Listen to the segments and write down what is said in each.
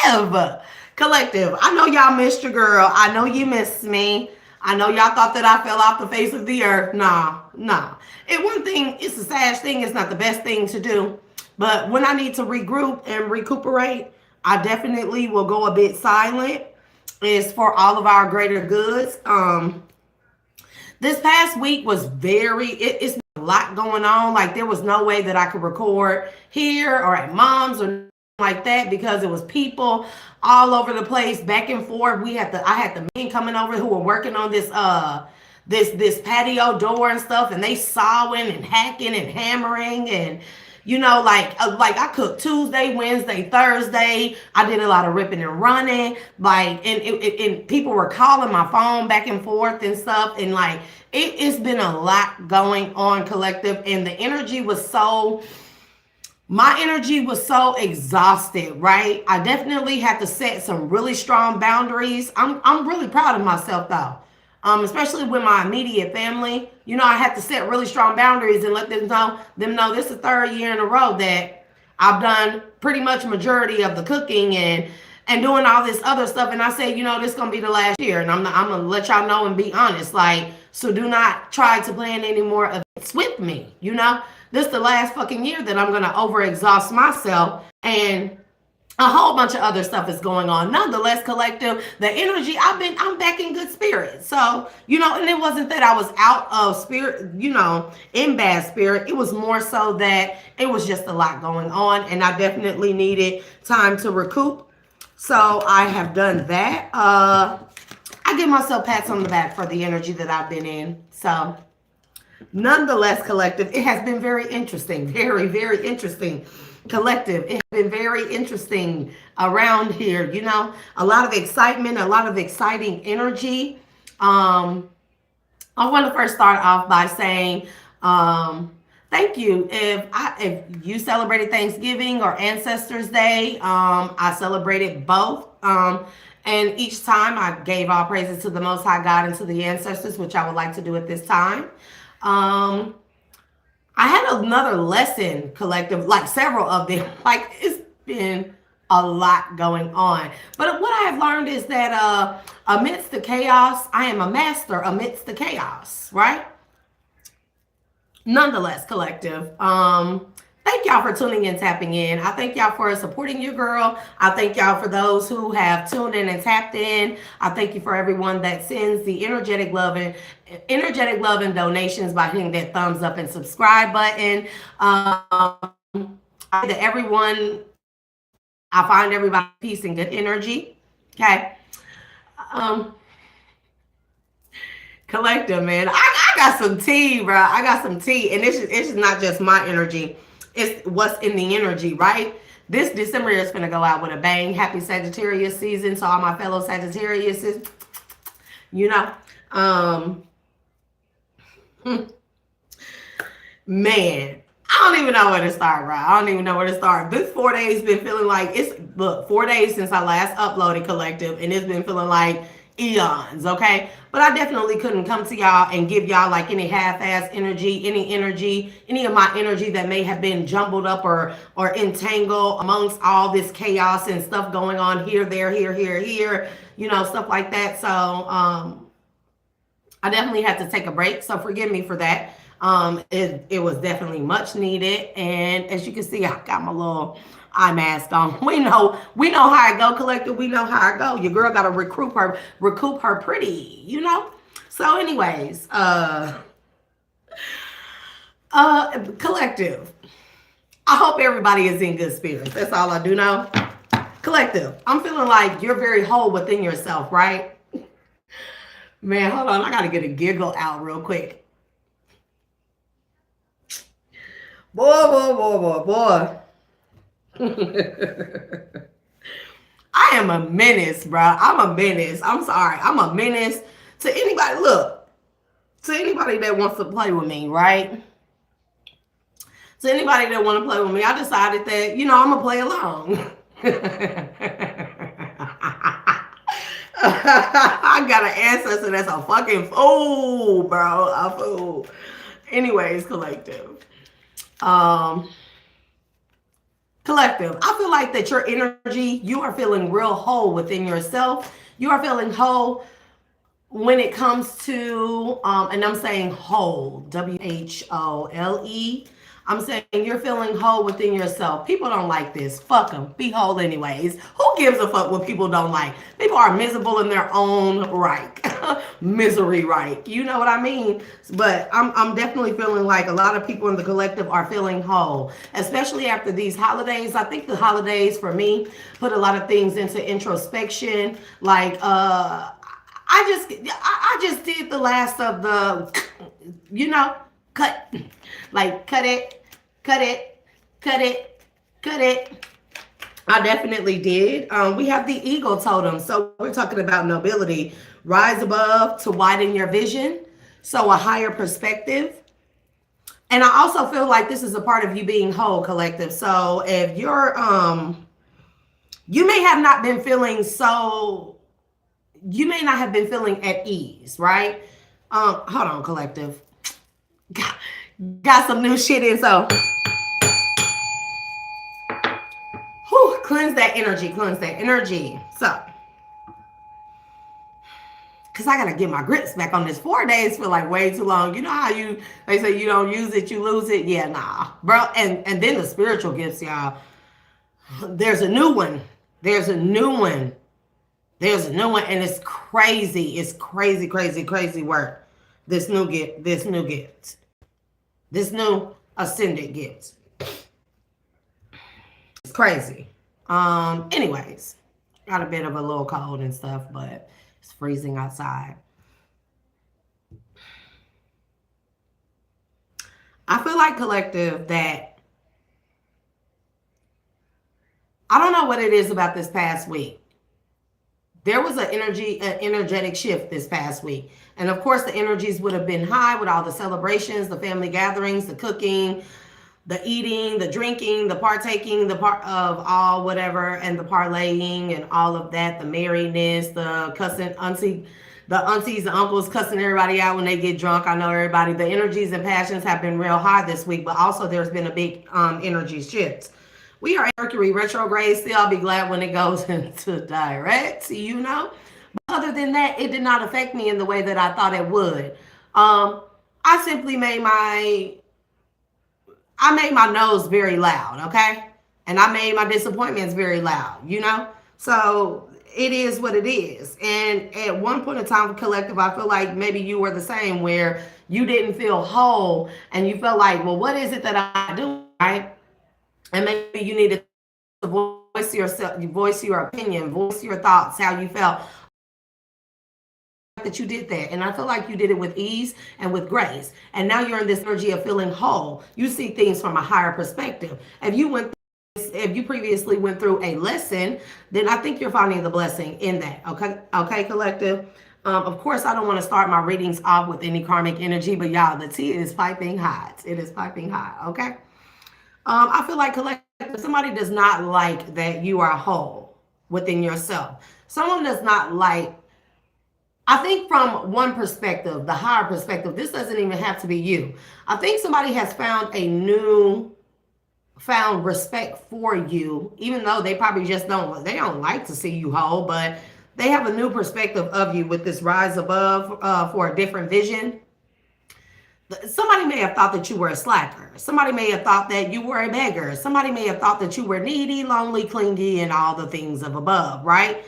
live. Collective, I know y'all missed your girl. I know you missed me. I know y'all thought that I fell off the face of the earth. Nah, nah. And one thing, it's a sad thing. It's not the best thing to do. But when I need to regroup and recuperate, I definitely will go a bit silent. It's for all of our greater goods. This past week was it's a lot going on. Like there was no way that I could record here or at mom's or like that because it was people all over the place, back and forth. I had the men coming over who were working on this patio door and stuff, and they sawing and hacking and hammering and like I cooked Tuesday, Wednesday, Thursday. I did a lot of ripping and running, like, and people were calling my phone back and forth and stuff, and like it's been a lot going on, collective, and the energy was so. My energy was so exhausted, right? I definitely had to set some really strong boundaries. I'm really proud of myself though. Especially with my immediate family. I had to set really strong boundaries and let them know this is the third year in a row that I've done pretty much majority of the cooking and doing all this other stuff. And I said, this is gonna be the last year, and I'm gonna let y'all know and be honest. Like, so do not try to plan any more events with me. This is the last fucking year that I'm gonna overexhaust myself, and a whole bunch of other stuff is going on. Nonetheless, collective, the energy, I'm back in good spirits. So, and it wasn't that I was out of spirit, in bad spirit. It was more so that it was just a lot going on, and I definitely needed time to recoup. So I have done that. I give myself pats on the back for the energy that I've been in. So nonetheless, collective, it has been very interesting. Very, very interesting. Collective, it has been very interesting around here. A lot of excitement, a lot of exciting energy. I want to first start off by saying thank you. If you celebrated Thanksgiving or Ancestors Day, I celebrated both. And each time I gave all praises to the Most High God and to the ancestors, which I would like to do at this time. I had another lesson, collective, like several of them. Like, it's been a lot going on. But what I have learned is that amidst the chaos, I am a master amidst the chaos, right? Nonetheless, collective, thank y'all for tuning in, tapping in. I thank y'all for supporting your girl. I thank y'all for those who have tuned in and tapped in. I thank you for everyone that sends the energetic love and donations by hitting that thumbs up and subscribe button. I find everybody peace and good energy. Okay. Collective, man. I got some tea, bro. I got some tea. And it's not just my energy. It's what's in the energy, right? This December is going to go out with a bang. Happy Sagittarius season to all my fellow Sagittariuses. Man, I don't even know where to start, bro. I don't even know where to start. This 4 days been feeling like 4 days since I last uploaded, collective, and it's been feeling like eons, okay? But I definitely couldn't come to y'all and give y'all like any half-ass energy, any of my energy that may have been jumbled up or entangled amongst all this chaos and stuff going on here, there, here, stuff like that. So I definitely had to take a break, so forgive me for that. It was definitely much needed, and as you can see, I got my little eye mask on. We know how I go, collective. We know how I go. Your girl got to recoup her pretty, So anyways, collective, I hope everybody is in good spirits. That's all I do know. Collective, I'm feeling like you're very whole within yourself, right? Man, hold on. I got to get a giggle out real quick. Boy. I am a menace, bro. I'm a menace. I'm sorry. I'm a menace to anybody. Look, to anybody that wants to play with me, right? To anybody that want to play with me, I decided that, I'm going to play along. I got an ancestor that's a fucking fool, bro. A fool. Anyways, collective. Collective, I feel like that your energy, you are feeling real whole within yourself. You are feeling whole when it comes to, and I'm saying whole, WHOLE. I'm saying you're feeling whole within yourself. People don't like this. Fuck them. Be whole anyways. Who gives a fuck what people don't like? People are miserable in their own right. Misery right. You know what I mean? But I'm definitely feeling like a lot of people in the collective are feeling whole, especially after these holidays. I think the holidays for me put a lot of things into introspection. Like, I just did the last of the, cut, like cut it, cut it, cut it, cut it. I definitely did. We have the eagle totem. So we're talking about nobility. Rise above to widen your vision. So a higher perspective. And I also feel like this is a part of you being whole, collective. So if you're, you may have not been feeling so, you may not have been feeling at ease, right? Hold on, collective. Got some new shit in, so whew, cleanse that energy, cleanse that energy. So, because I got to get my grips back on this. 4 days feel like way too long. You know how they say you don't use it, you lose it? Yeah, nah, bro. And then the spiritual gifts, y'all. There's a new one. There's a new one. There's a new one, and it's crazy. It's crazy, crazy, crazy work. This new gift, this new gift. This new ascended gift. It's crazy. Anyways, got a bit of a little cold and stuff, but it's freezing outside. I feel like, collective, that I don't know what it is about this past week. There was an energetic shift this past week. And of course, the energies would have been high with all the celebrations, the family gatherings, the cooking, the eating, the drinking, the partaking, the part of all whatever, and the parlaying and all of that, the merriness, the cussing, the aunties and uncles cussing everybody out when they get drunk. I know everybody, the energies and passions have been real high this week, but also there's been a big energy shift. We are Mercury retrograde. Still, I'll be glad when it goes into direct, But other than that, it did not affect me in the way that I thought it would. I simply made my nose very loud, okay? And I made my disappointments very loud, So it is what it is. And at one point in time, collective, I feel like maybe you were the same, where you didn't feel whole and you felt like, well, what is it that I do, right? And maybe you needed to voice yourself, voice your opinion, voice your thoughts, how you felt. That you did that. And I feel like you did it with ease and with grace. And now you're in this energy of feeling whole. You see things from a higher perspective. If you previously went through a lesson, then I think you're finding the blessing in that. Okay, collective. Of course, I don't want to start my readings off with any karmic energy, but y'all, the tea is piping hot. It is piping hot. Okay. I feel like, collective, somebody does not like that you are whole within yourself. Someone does not like, I think from one perspective, the higher perspective, this doesn't even have to be you. I think somebody has found found respect for you, even though they probably just they don't like to see you whole, but they have a new perspective of you with this rise above for a different vision. Somebody may have thought that you were a slacker. Somebody may have thought that you were a beggar. Somebody may have thought that you were needy, lonely, clingy, and all the things of above, right?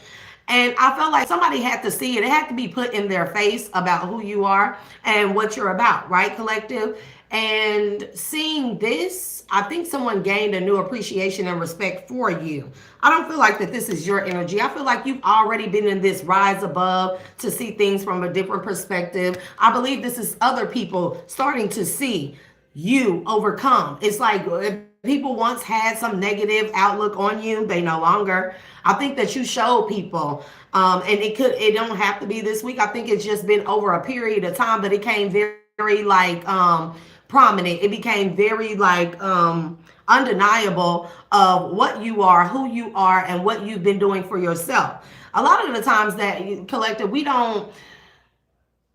And I felt like somebody had to see it. It had to be put in their face about who you are and what you're about, right, collective? And seeing this, I think someone gained a new appreciation and respect for you. I don't feel like that this is your energy. I feel like you've already been in this rise above to see things from a different perspective. I believe this is other people starting to see you overcome. It's like if people once had some negative outlook on you, they no longer. I think that you showed people, and it don't have to be this week. I think it's just been over a period of time, but it came very like prominent. It became very like undeniable of what you are, who you are, and what you've been doing for yourself. A lot of the times that collective, we don't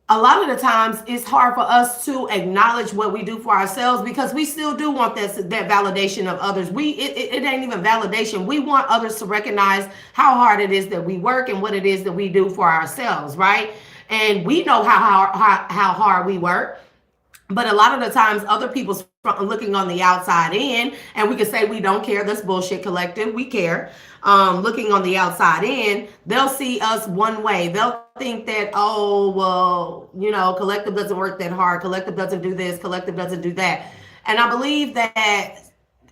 a lot of the times it's hard for us to acknowledge what we do for ourselves because we still do want that validation of others. It ain't even validation. We want others to recognize how hard it is that we work and what it is that we do for ourselves, right? And we know how hard we work. But a lot of the times other people's looking on the outside in, and we can say we don't care. That's bullshit, collective. We care. Looking on the outside in, they'll see us one way. They'll think that, oh, well, collective doesn't work that hard. Collective doesn't do this. Collective doesn't do that. And I believe that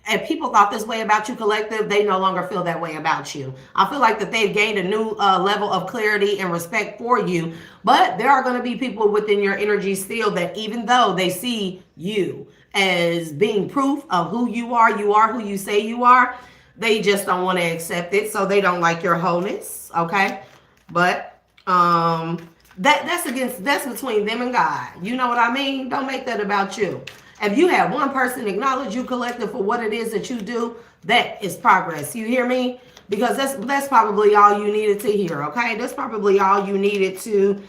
if people thought this way about you, collective, they no longer feel that way about you. I feel like that they've gained a new level of clarity and respect for you. But there are going to be people within your energy still that even though they see you as being proof of who you are who you say you are, they just don't want to accept it. So they don't like your wholeness. Okay. But that's between them and God. You know what I mean? Don't make that about you. If you have one person acknowledge you, collective, for what it is that you do, that is progress. You hear me? Because that's probably all you needed to hear, okay? That's probably all you needed to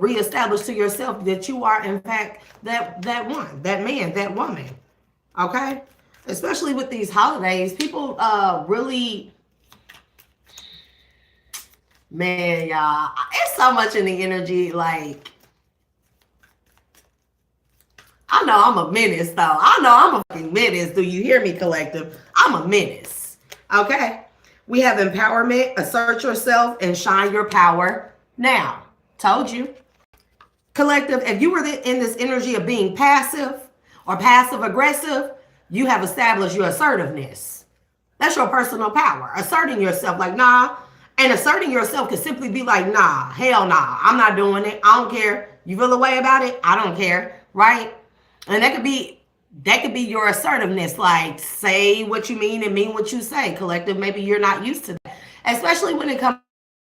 reestablish to yourself that you are, in fact, that one, that man, that woman, okay? Especially with these holidays, people really... Man, y'all, it's so much in the energy, like... I know I'm a menace, though. I know I'm a fucking menace. Do you hear me, collective? I'm a menace. Okay? We have empowerment, assert yourself, and shine your power now. Told you. Collective, if you were in this energy of being passive or passive aggressive, you have established your assertiveness. That's your personal power. Asserting yourself like, nah. And asserting yourself could simply be like, nah, hell nah. I'm not doing it. I don't care. You feel a way about it? I don't care. Right? And that could be your assertiveness, like say what you mean and mean what you say. Collective, maybe you're not used to that. Especially when it comes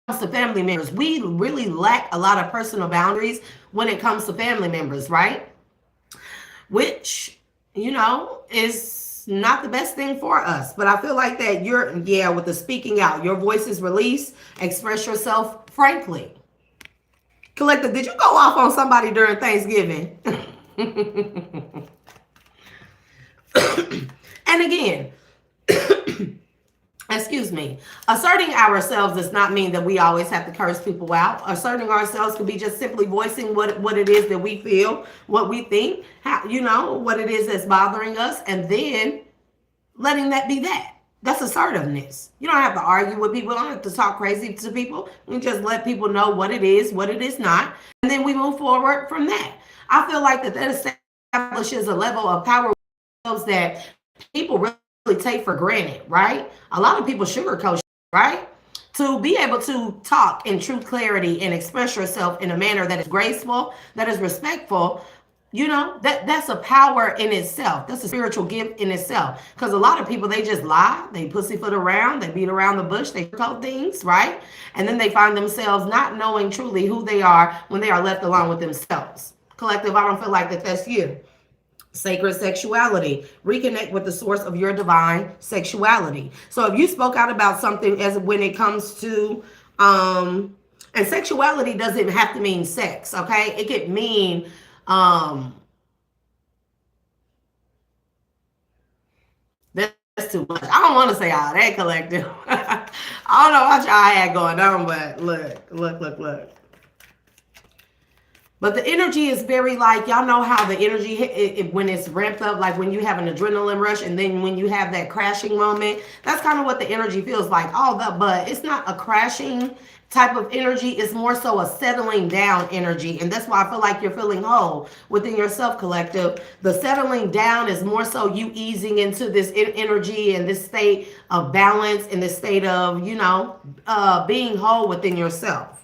to family members. We really lack a lot of personal boundaries when it comes to family members, right? Which, is not the best thing for us. But I feel like that with the speaking out, your voice is released, express yourself frankly. Collective, did you go off on somebody during Thanksgiving? And again, excuse me, asserting ourselves does not mean that we always have to curse people out. Asserting ourselves could be just simply voicing what it is that we feel, what we think, what it is that's bothering us, and then letting that be that. That's assertiveness. You don't have to argue with people. You don't have to talk crazy to people. You just let people know what it is not, and then we move forward from that. I feel like that establishes a level of power that people really take for granted, right? A lot of people sugarcoat, right? To be able to talk in true clarity and express yourself in a manner that is graceful, that is respectful, that's a power in itself. That's a spiritual gift in itself. Because a lot of people, they just lie, they pussyfoot around, they beat around the bush, they sugarcoat things, right? And then they find themselves not knowing truly who they are when they are left alone with themselves. Collective, I don't feel like that's you. Sacred sexuality. Reconnect with the source of your divine sexuality. So if you spoke out about something as when it comes to and sexuality doesn't have to mean sex, okay? It could mean that's too much. I don't want to say all that, collective. I don't know what y'all had going on, but look. But the energy is very like, y'all know how the energy, when it's ramped up, like when you have an adrenaline rush and then when you have that crashing moment, that's kind of what the energy feels like. But it's not a crashing type of energy. It's more so a settling down energy. And that's why I feel like you're feeling whole within yourself, collective. The settling down is more so you easing into this energy and this state of balance and this state of, being whole within yourself.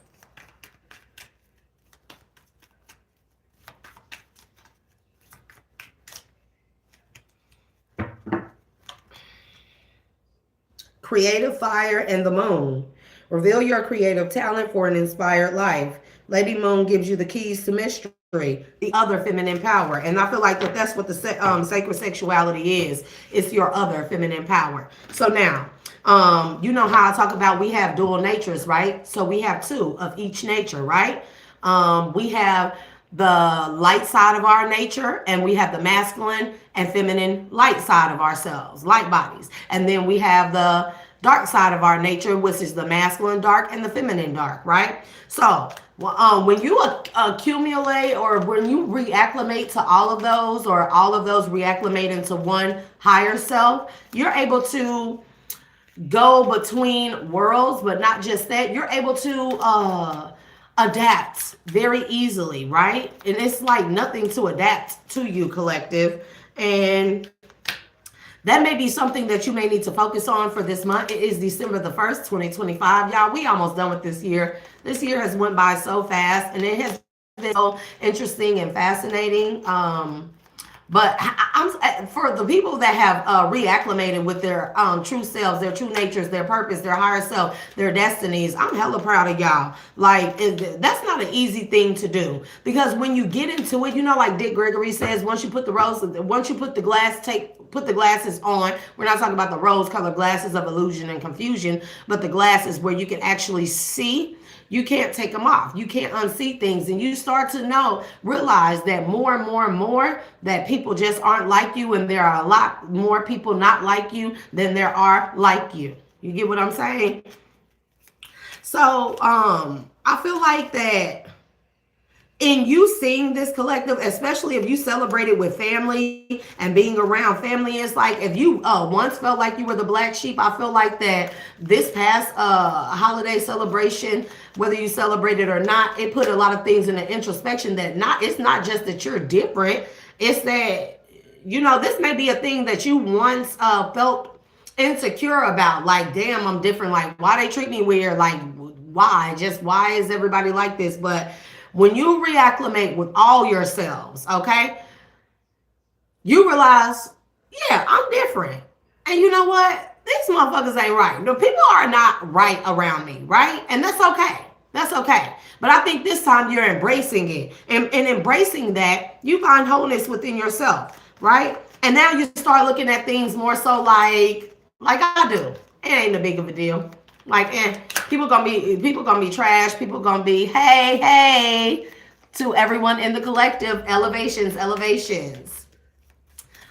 Creative fire and the moon. Reveal your creative talent for an inspired life. Lady Moon gives you the keys to mystery, the other feminine power. And I feel like that's what the sacred sexuality is. It's your other feminine power. So now, You know how I talk about we have dual natures, right? So we have two of each nature, right? We have the light side of our nature, and we have the masculine and feminine light side of ourselves, light bodies. And then we have the dark side of our nature, which is the masculine dark and the feminine dark, right? So when you accumulate, or when you reacclimate to all of those, or all of those reacclimate into one higher self, you're able to go between worlds. But not just that, you're able to adapt very easily, right? And it's like nothing to adapt to you, collective. And that may be something that you may need to focus on for this month. It is December the 1st, 2025. Y'all, we almost done with this year. This year has went by so fast, and it has been so interesting and fascinating. But I'm for the people that have reacclimated with their true selves, their true natures, their purpose, their higher self, their destinies. I'm hella proud of y'all. Like, that's not an easy thing to do, because when you get into it, you know, like Dick Gregory says, once you put the glasses on. We're not talking about the rose-colored glasses of illusion and confusion, but the glasses where you can actually see. You can't take them off. You can't unsee things. And you start to realize that more and more and more that people just aren't like you. And there are a lot more people not like you than there are like you. You get what I'm saying? So I feel like that in you seeing this, collective, especially if you celebrate it with family and being around family, it's like if you once felt like you were the black sheep, I feel like that this past holiday celebration, whether you celebrate it or not, it put a lot of things in the introspection that it's not just that you're different. It's that, this may be a thing that you once felt insecure about. Like, damn, I'm different. Like, why they treat me weird? Like, why? Just why is everybody like this? But when you reacclimate with all yourselves, okay, you realize, yeah, I'm different. And you know what? These motherfuckers ain't right. The people are not right around me, right? And that's okay. That's okay. But I think this time you're embracing it. And embracing that, you find wholeness within yourself, right? And now you start looking at things more so like I do. It ain't a big of a deal. Like, people gonna be trash. People gonna be, hey, to everyone in the collective, elevations.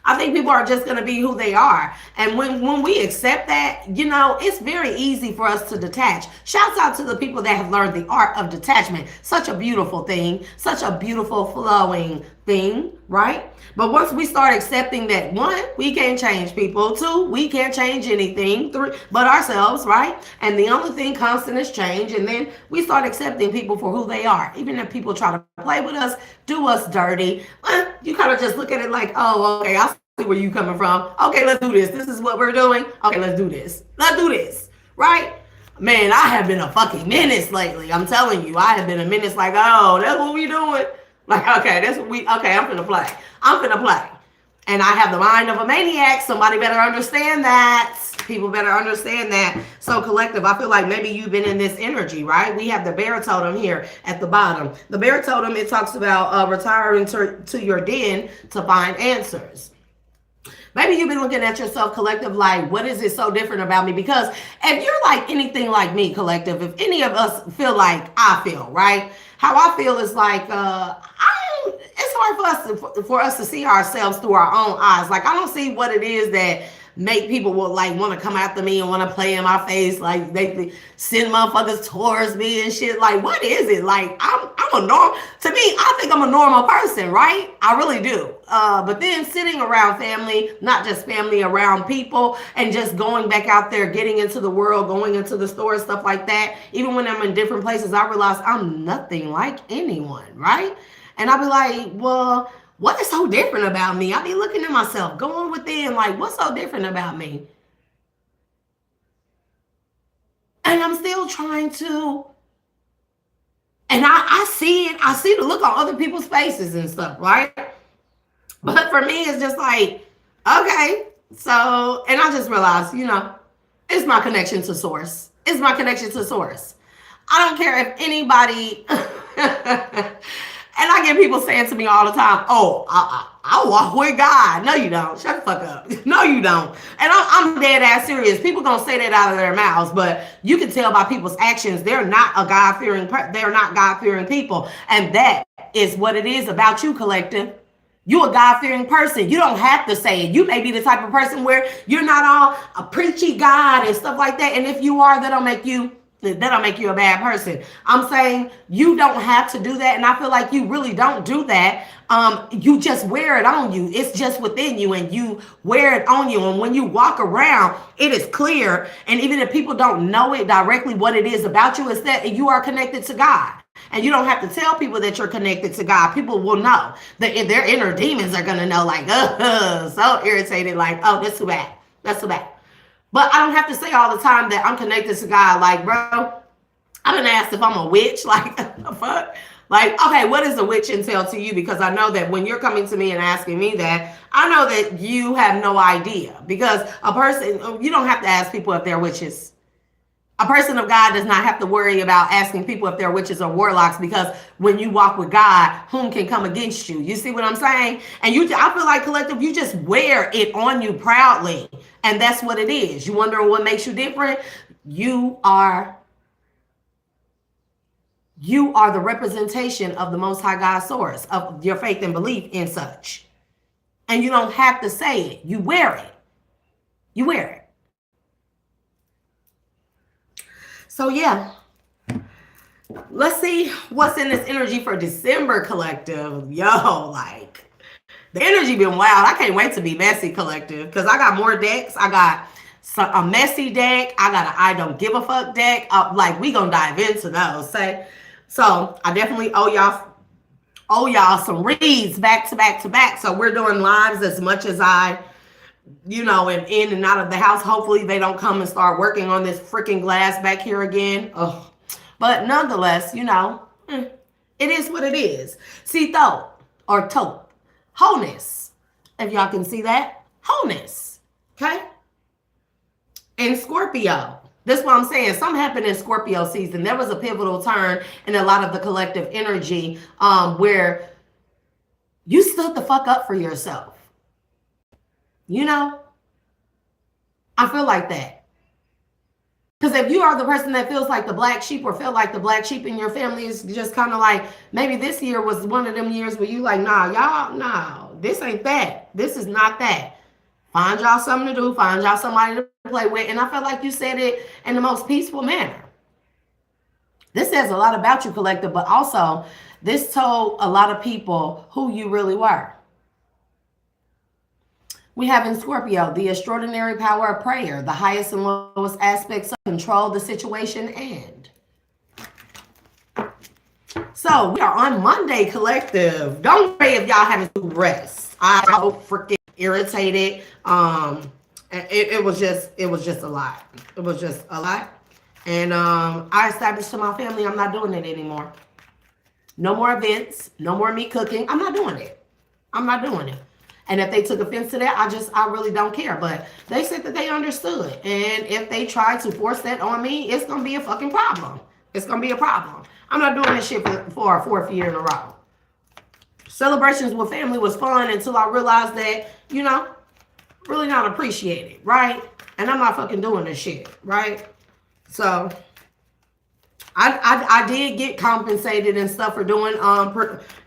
I think people are just gonna be who they are. And when we accept that, it's very easy for us to detach. Shouts out to the people that have learned the art of detachment. Such a beautiful thing, such a beautiful flowing thing, right? But once we start accepting that, one, we can't change people. Two, we can't change anything. Three, but ourselves, right? And the only thing constant is change. And then we start accepting people for who they are. Even if people try to play with us, do us dirty, you kind of just look at it like, oh, okay, I see where you coming from. Okay, let's do this. This is what we're doing. Okay, let's do this. Let's do this, right? Man, I have been a fucking menace lately. I'm telling you, I have been a menace. Like, oh, that's what we doing. Like, okay, I'm finna play. And I have the mind of a maniac. Somebody better understand that. People better understand that. So, collective, I feel like maybe you've been in this energy, right? We have the bear totem here at the bottom. The bear totem, it talks about retiring to your den to find answers. Maybe you've been looking at yourself, collective, like, what is it so different about me? Because if you're like anything like me, collective, if any of us feel like I feel, right? How I feel is like, it's hard for us to see ourselves through our own eyes. Like, I don't see what it is that make people will like want to come after me and want to play in my face. Like, they send motherfuckers towards me and shit. Like, what is it? Like, I'm a normal, to me, I think I'm a normal person, right? I really do. But then sitting around family, not just family, around people, and just going back out there, getting into the world, going into the store, stuff like that. Even when I'm in different places, I realize I'm nothing like anyone, right? And I'll be like, well, what is so different about me? I be looking at myself, going within, like, what's so different about me? And I'm still trying to, and I see it. I see the look on other people's faces and stuff, right? But for me, it's just like, okay. So, and I just realized, it's my connection to source. It's my connection to source. I don't care if anybody... And I get people saying to me all the time, oh, I walk with God. No, you don't. Shut the fuck up. No, you don't. And I'm dead ass serious. People gonna say that out of their mouths, but you can tell by people's actions they're not a they're not God-fearing people. And that is what it is about you, collective. You a God-fearing person. You don't have to say it. You may be the type of person where you're not all a preachy God and stuff like that. And if you are, that'll make you a bad person. I'm saying you don't have to do that. And I feel like you really don't do that. You just wear it on you. It's just within you and you wear it on you. And when you walk around, it is clear. And even if people don't know it directly, what it is about you is that you are connected to God. And you don't have to tell people that you're connected to God. People will know. Their inner demons are going to know, like, so irritated, like, oh, that's too bad. That's too bad. But I don't have to say all the time that I'm connected to God. Like, bro, I've been asked if I'm a witch. Like, the fuck? Like, okay, what does a witch entail to you? Because I know that when you're coming to me and asking me that, I know that you have no idea. Because a person, you don't have to ask people if they're witches. A person of God does not have to worry about asking people if they're witches or warlocks, because when you walk with God, whom can come against you? You see what I'm saying? And I feel like, collective, you just wear it on you proudly. And that's what it is. You wondering what makes you different? You are the representation of the Most High God source, of your faith and belief in such. And you don't have to say it. You wear it. You wear it. So yeah, let's see what's in this energy for December, collective. Yo, like, the energy been wild. I can't wait to be messy, collective, because I got more decks. I got a messy deck. I got an I don't give a fuck deck. Like, we gonna dive into those. So I definitely owe y'all some reads back to back to back. So we're doing lives as much as I am in and out of the house. Hopefully they don't come and start working on this freaking glass back here again. Ugh. But nonetheless, it is what it is. See, taupe, wholeness. If y'all can see that, wholeness. Okay? And Scorpio. That's what I'm saying. Something happened in Scorpio season. There was a pivotal turn in a lot of the collective energy where you stood the fuck up for yourself. I feel like that. Because if you are the person that feels like the black sheep, or feel like the black sheep in your family, is just kind of like, maybe this year was one of them years where you like, nah, this ain't that. This is not that. Find y'all something to do. Find y'all somebody to play with. And I felt like you said it in the most peaceful manner. This says a lot about you, collective, but also this told a lot of people who you really were. We have in Scorpio the extraordinary power of prayer, the highest and lowest aspects of control, the situation, and. So we are on Monday, collective. Don't worry if y'all having to rest. I'm so freaking irritated. It was just a lot. It was just a lot. And I established to my family I'm not doing it anymore. No more events. No more me cooking. I'm not doing it. I'm not doing it. And if they took offense to that, I really don't care. But they said that they understood. And if they try to force that on me, it's going to be a fucking problem. It's going to be a problem. I'm not doing this shit for a fourth year in a row. Celebrations with family was fun until I realized that, really not appreciated, right? And I'm not fucking doing this shit, right? So I did get compensated and stuff for doing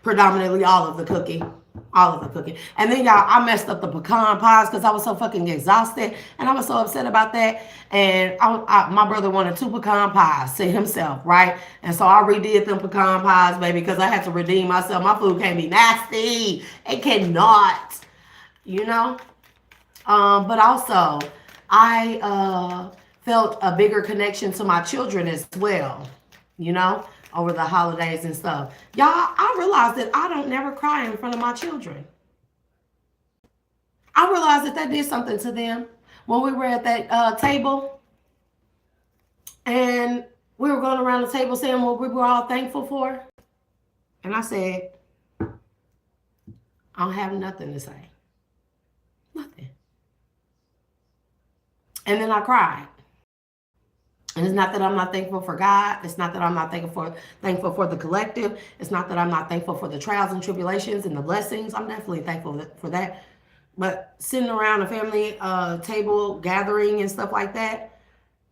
predominantly all of the cooking. And then, y'all, I messed up the pecan pies because I was so fucking exhausted. And I was so upset about that. And my brother wanted 2 pecan pies to himself, right? And so I redid them pecan pies, baby, because I had to redeem myself. My food can't be nasty. It cannot, But also, I felt a bigger connection to my children as well, over the holidays and stuff. Y'all, I realized that I don't never cry in front of my children. I realized that did something to them when we were at that table. And we were going around the table saying what we were all thankful for. And I said, I don't have nothing to say. Nothing. And then I cried. And it's not that I'm not thankful for God. It's not that I'm not thankful for the collective. It's not that I'm not thankful for the trials and tribulations and the blessings. I'm definitely thankful for that. But sitting around a family table, gathering and stuff like that,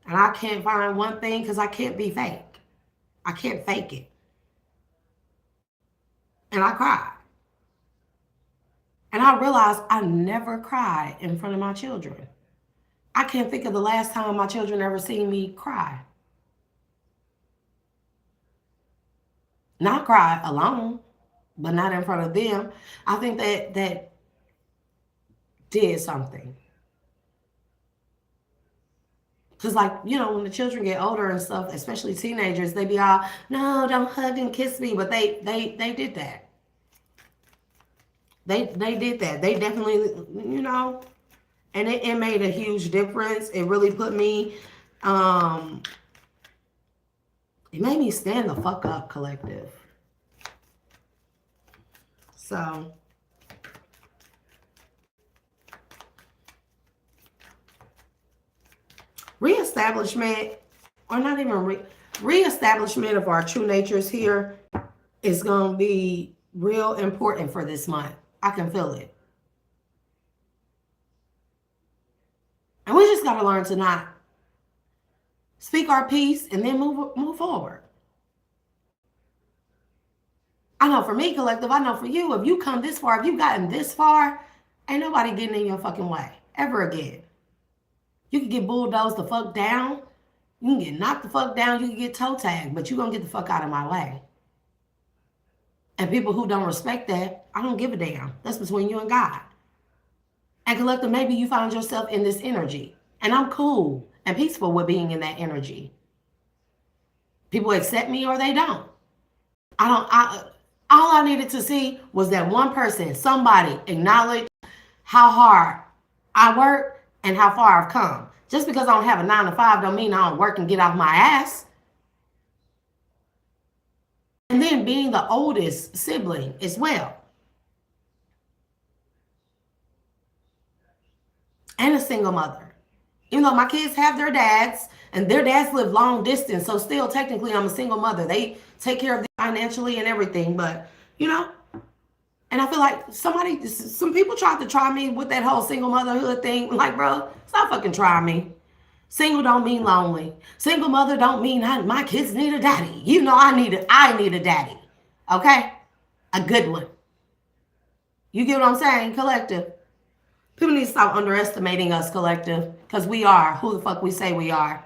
and I can't find one thing because I can't be fake. I can't fake it. And I cried. And I realized I never cry in front of my children. I can't think of the last time my children ever seen me cry. Not cry alone, but not in front of them. I think that did something. Because, like, you know, when the children get older and stuff, especially teenagers, they be all, no, don't hug and kiss me. But they did that. They did that. They definitely, you know, and it made a huge difference. It really put me, it made me stand the fuck up, collective. So, reestablishment, or not even reestablishment of our true natures here is going to be real important for this month. I can feel it. And we just got to learn to not speak our piece and then move forward. I know for me, collective, I know for you, if you come this far, if you've gotten this far, ain't nobody getting in your fucking way ever again. You can get bulldozed the fuck down. You can get knocked the fuck down. You can get toe tagged, but you're going to get the fuck out of my way. And people who don't respect that, I don't give a damn. That's between you and God. And collective, maybe you find yourself in this energy. And I'm cool and peaceful with being in that energy. People accept me or they don't. All I needed to see was that one person, somebody, acknowledge how hard I work and how far I've come. Just because I don't have a 9 to 5 don't mean I don't work and get off my ass. And then being the oldest sibling as well. And a single mother. Even though my kids have their dads, and their dads live long distance, so still technically I'm a single mother. They take care of them financially and everything, but, you know, and I feel like some people tried to try me with that whole single motherhood thing. Like, bro, stop fucking trying me. Single don't mean lonely. Single mother don't mean my kids need a daddy. You know, I need a daddy. Okay? A good one. You get what I'm saying, collective? People need to stop underestimating us, collective, because we are who the fuck we say we are.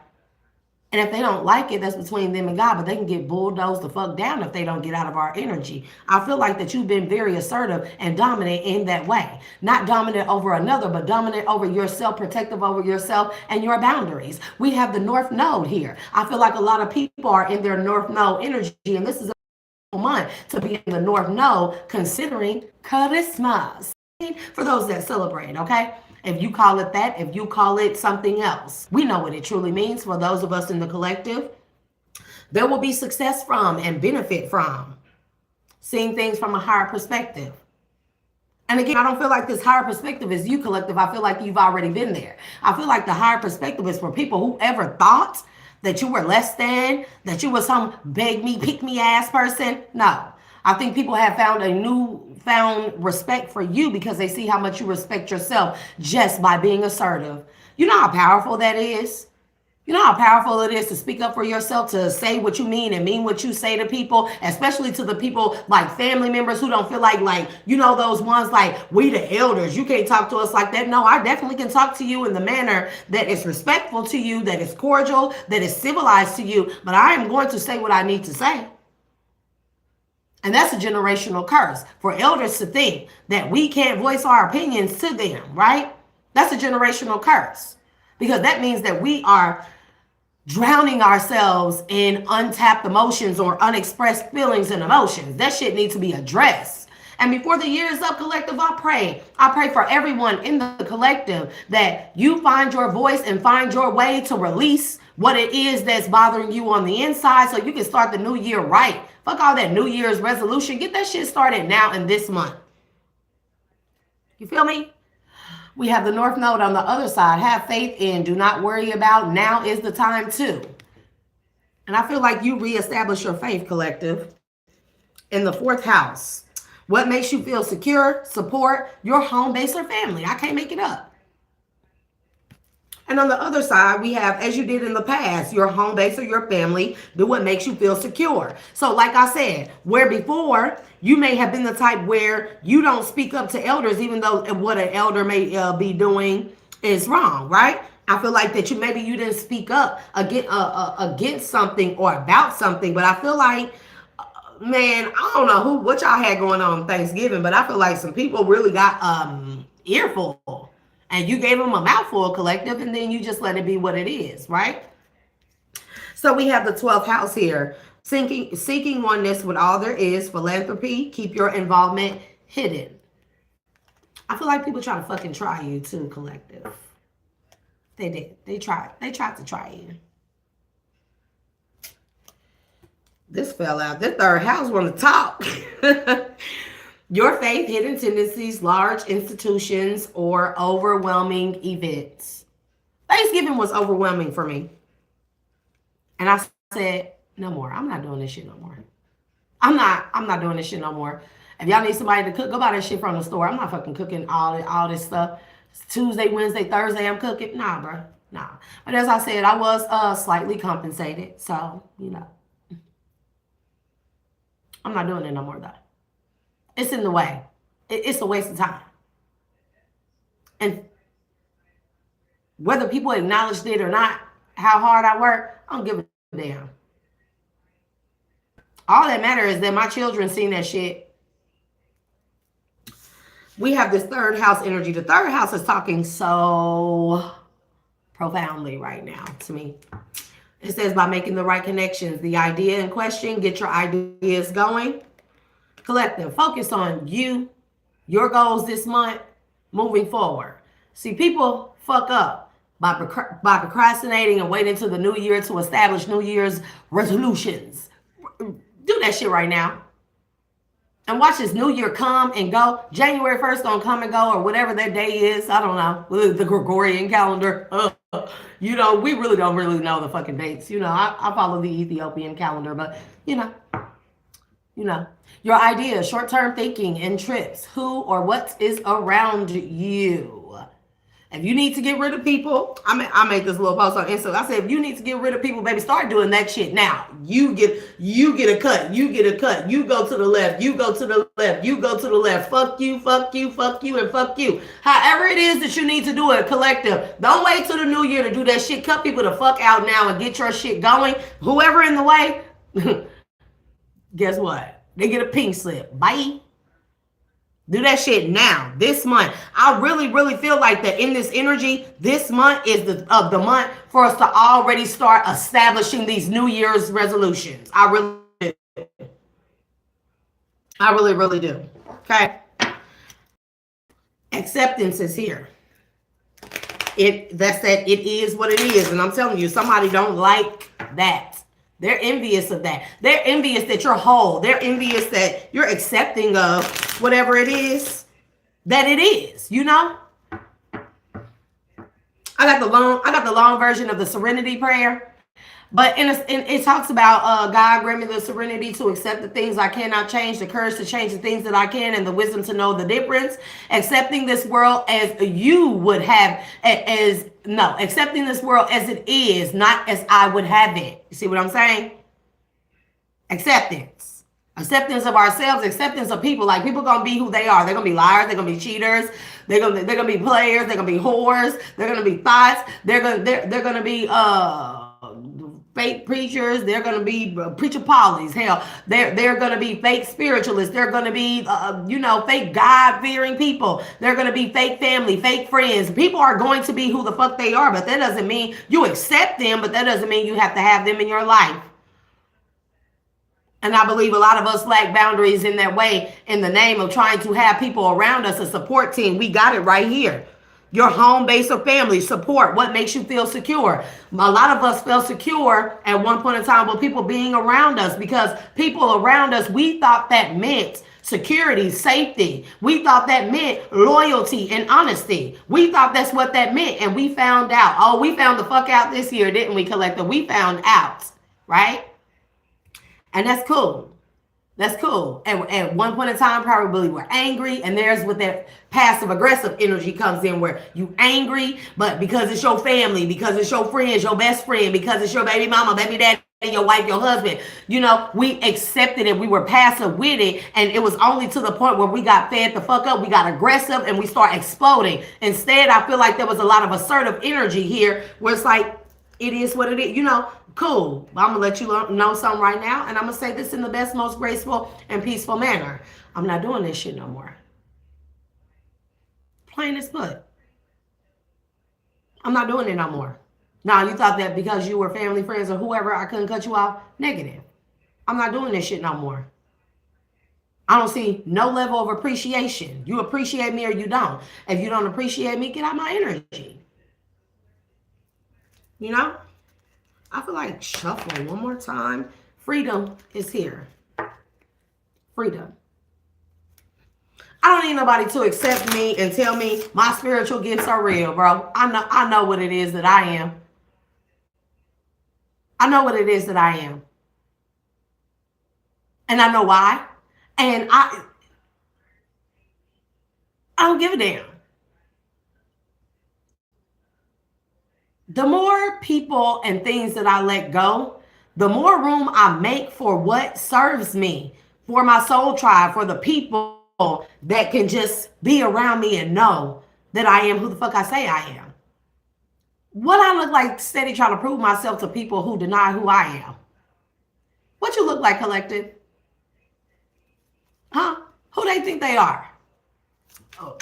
And if they don't like it, that's between them and God, but they can get bulldozed the fuck down if they don't get out of our energy. I feel like that you've been very assertive and dominant in that way. Not dominant over another, but dominant over yourself, protective over yourself and your boundaries. We have the North Node here. I feel like a lot of people are in their North Node energy, and this is a month to be in the North Node, considering Christmas. For those that celebrate, okay? If you call it that, if you call it something else, we know what it truly means for those of us in the collective. There will be success from and benefit from seeing things from a higher perspective. And again, I don't feel like this higher perspective is you, collective. I feel like you've already been there. I feel like the higher perspective is for people who ever thought that you were less than, that you were some beg me, pick me ass person. No, I think people have found a newfound respect for you because they see how much you respect yourself just by being assertive. You know how powerful that is? You know how powerful it is to speak up for yourself, to say what you mean and mean what you say to people, especially to the people like family members who don't feel like, you know, those ones like, we the elders, you can't talk to us like that. No, I definitely can talk to you in the manner that is respectful to you, that is cordial, that is civilized to you, but I am going to say what I need to say. And that's a generational curse for elders to think that we can't voice our opinions to them, right? That's a generational curse because that means that we are drowning ourselves in untapped emotions or unexpressed feelings and emotions. That shit needs to be addressed. And before the year is up, collective, I pray for everyone in the collective that you find your voice and find your way to release what it is that's bothering you on the inside so you can start the new year right. Fuck all that New Year's resolution. Get that shit started now in this month. You feel me? We have the North Node on the other side. Have faith in. Do not worry about. Now is the time too. And I feel like you reestablish your faith, collective, in the fourth house. What makes you feel secure, support your home base or family. I can't make it up. And on the other side, we have, as you did in the past, your home base or your family, do what makes you feel secure. So like I said, where before, you may have been the type where you don't speak up to elders, even though what an elder may be doing is wrong, right? I feel like that maybe you didn't speak up against something or about something, but I feel like, man, I don't know what y'all had going on Thanksgiving, but I feel like some people really got earful. And you gave them a mouthful, collective, and then you just let it be what it is, right? So we have the 12th house here. Seeking oneness with all there is, philanthropy, keep your involvement hidden. I feel like people try to fucking try you too, collective. They did. They tried to try you. This fell out. This third house want to talk. Your faith, hidden tendencies, large institutions, or overwhelming events. Thanksgiving was overwhelming for me. And I said, no more. I'm not doing this shit no more. I'm not doing this shit no more. If y'all need somebody to cook, go buy that shit from the store. I'm not fucking cooking all this stuff. It's Tuesday, Wednesday, Thursday, I'm cooking. Nah, bro. Nah. But as I said, I was slightly compensated. So, you know. I'm not doing it no more, though. It's in the way. It's a waste of time. And whether people acknowledged it or not, how hard I work, I don't give a damn. All that matters is that my children seen that shit. We have this third house energy. The third house is talking so profoundly right now to me. It says by making the right connections, the idea in question, get your ideas going. Collective, focus on you, your goals this month, moving forward. See, people fuck up by procrastinating and waiting until the new year to establish New Year's resolutions. Do that shit right now. And watch this new year come and go. January 1st gonna come and go, or whatever that day is. I don't know. The Gregorian calendar. You know, we really don't know the fucking dates. You know, I follow the Ethiopian calendar, but you know. Your ideas, short-term thinking, and trips. Who or what is around you? If you need to get rid of people, I made this little post on Instagram. I said, if you need to get rid of people, baby, start doing that shit now. You get a cut. You get a cut. You go to the left. You go to the left. You go to the left. Fuck you, fuck you, fuck you, and fuck you. However it is that you need to do it, collective. Don't wait till the new year to do that shit. Cut people the fuck out now and get your shit going. Whoever in the way, guess what? They get a pink slip. Bye. Do that shit now, this month. I really feel like that in this energy, this month is the month for us to already start establishing these New Year's resolutions. I really do. Okay. Acceptance is here. It is what it is. And I'm telling you, somebody don't like that. They're envious of that. They're envious that you're whole. They're envious that you're accepting of whatever it is that it is, you know? I got the long version of the serenity prayer. But it talks about God grant me the serenity to accept the things I cannot change, the courage to change the things that I can, and the wisdom to know the difference. Accepting this world as you would have, accepting this world as it is, not as I would have it. You see what I'm saying? Acceptance. Acceptance of ourselves, acceptance of people. Like, people gonna be who they are. They're gonna be liars, they're gonna be cheaters, they're gonna be players, they're gonna be whores, they're gonna be thoughts, they're gonna be fake preachers, they're going to be preacher polys, hell, they're going to be fake spiritualists, they're going to be fake God-fearing people, they're going to be fake family, fake friends. People are going to be who the fuck they are, but that doesn't mean you accept them, but that doesn't mean you have to have them in your life. And I believe a lot of us lack boundaries in that way, in the name of trying to have people around us, a support team. We got it right here. Your home base or family support. What makes you feel secure? A lot of us felt secure at one point in time with people being around us, because people around us, we thought that meant security, safety. We thought that meant loyalty and honesty. We thought that's what that meant. And we found out. Oh, we found the fuck out this year, didn't we, collective? We found out, right? And that's cool. That's cool. At one point in time, probably we're angry, and there's what that passive aggressive energy comes in, where you angry, but because it's your family, because it's your friends, your best friend, because it's your baby mama, baby daddy, your wife, your husband, we accepted it. We were passive with it, and it was only to the point where we got fed the fuck up, we got aggressive, and we start exploding. Instead, I feel like there was a lot of assertive energy here, where it's like, it is what it is, cool. I'm going to let you know something right now, and I'm going to say this in the best, most graceful, and peaceful manner. I'm not doing this shit no more. Plain as foot. I'm not doing it no more. Now, you thought that because you were family, friends, or whoever, I couldn't cut you off? Negative. I'm not doing this shit no more. I don't see no level of appreciation. You appreciate me or you don't. If you don't appreciate me, get out my energy. I feel like shuffling one more time. Freedom is here. Freedom. I don't need nobody to accept me and tell me my spiritual gifts are real, bro. I know what it is that I am. I know what it is that I am. And I know why. And I don't give a damn. The more people and things that I let go, the more room I make for what serves me, for my soul tribe, for the people that can just be around me and know that I am who the fuck I say I am. What I look like steady trying to prove myself to people who deny who I am. What you look like, collective? Huh? Who they think they are?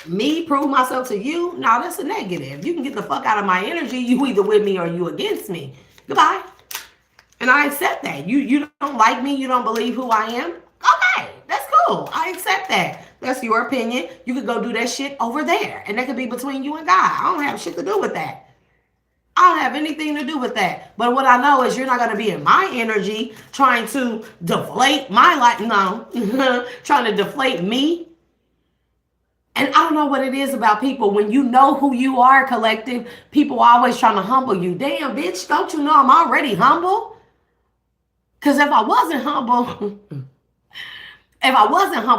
Me prove myself to you? No, that's a negative. You can get the fuck out of my energy. You either with me or you against me. Goodbye. And I accept that. You don't like me. You don't believe who I am. Okay, that's cool. I accept that. That's your opinion. You could go do that shit over there. And that could be between you and God. I don't have shit to do with that. I don't have anything to do with that. But what I know is you're not going to be in my energy trying to deflate my life. No. Trying to deflate me. And I don't know what it is about people. When you know who you are, collective, people are always trying to humble you. Damn, bitch, don't you know I'm already humble? Because if I wasn't humble,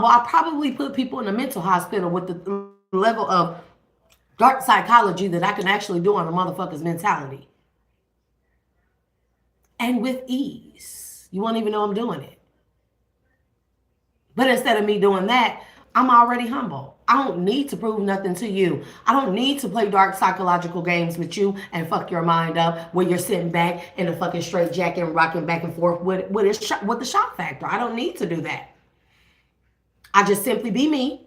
I'd probably put people in a mental hospital with the level of dark psychology that I can actually do on a motherfucker's mentality. And with ease. You won't even know I'm doing it. But instead of me doing that, I'm already humble. I don't need to prove nothing to you. I don't need to play dark psychological games with you and fuck your mind up where you're sitting back in a fucking straight jacket and rocking back and forth with the shock factor. I don't need to do that. I just simply be me.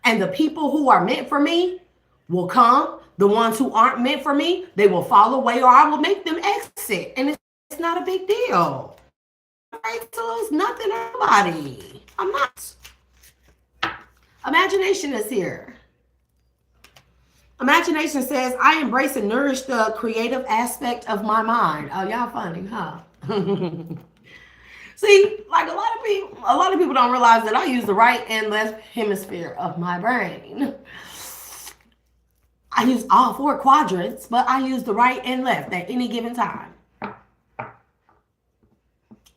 And the people who are meant for me will come. The ones who aren't meant for me, they will fall away or I will make them exit. And it's not a big deal. Right? So it's nothing or nobody. I'm not. Imagination is here. Imagination says, I embrace and nourish the creative aspect of my mind. Oh, y'all funny, huh? See, like a lot of people don't realize that I use the right and left hemisphere of my brain. I use all 4 quadrants, but I use the right and left at any given time.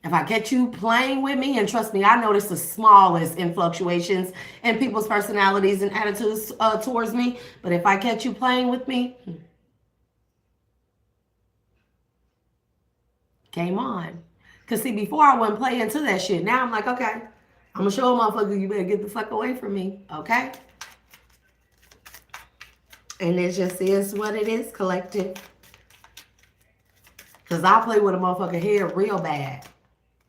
If I catch you playing with me, and trust me, I notice the smallest in fluctuations in people's personalities and attitudes towards me. But if I catch you playing with me, game on. Because see, before I wouldn't play into that shit. Now I'm like, okay, I'm going to show a motherfucker, you better get the fuck away from me. Okay? And it just is what it is, collective. Because I play with a motherfucker head real bad.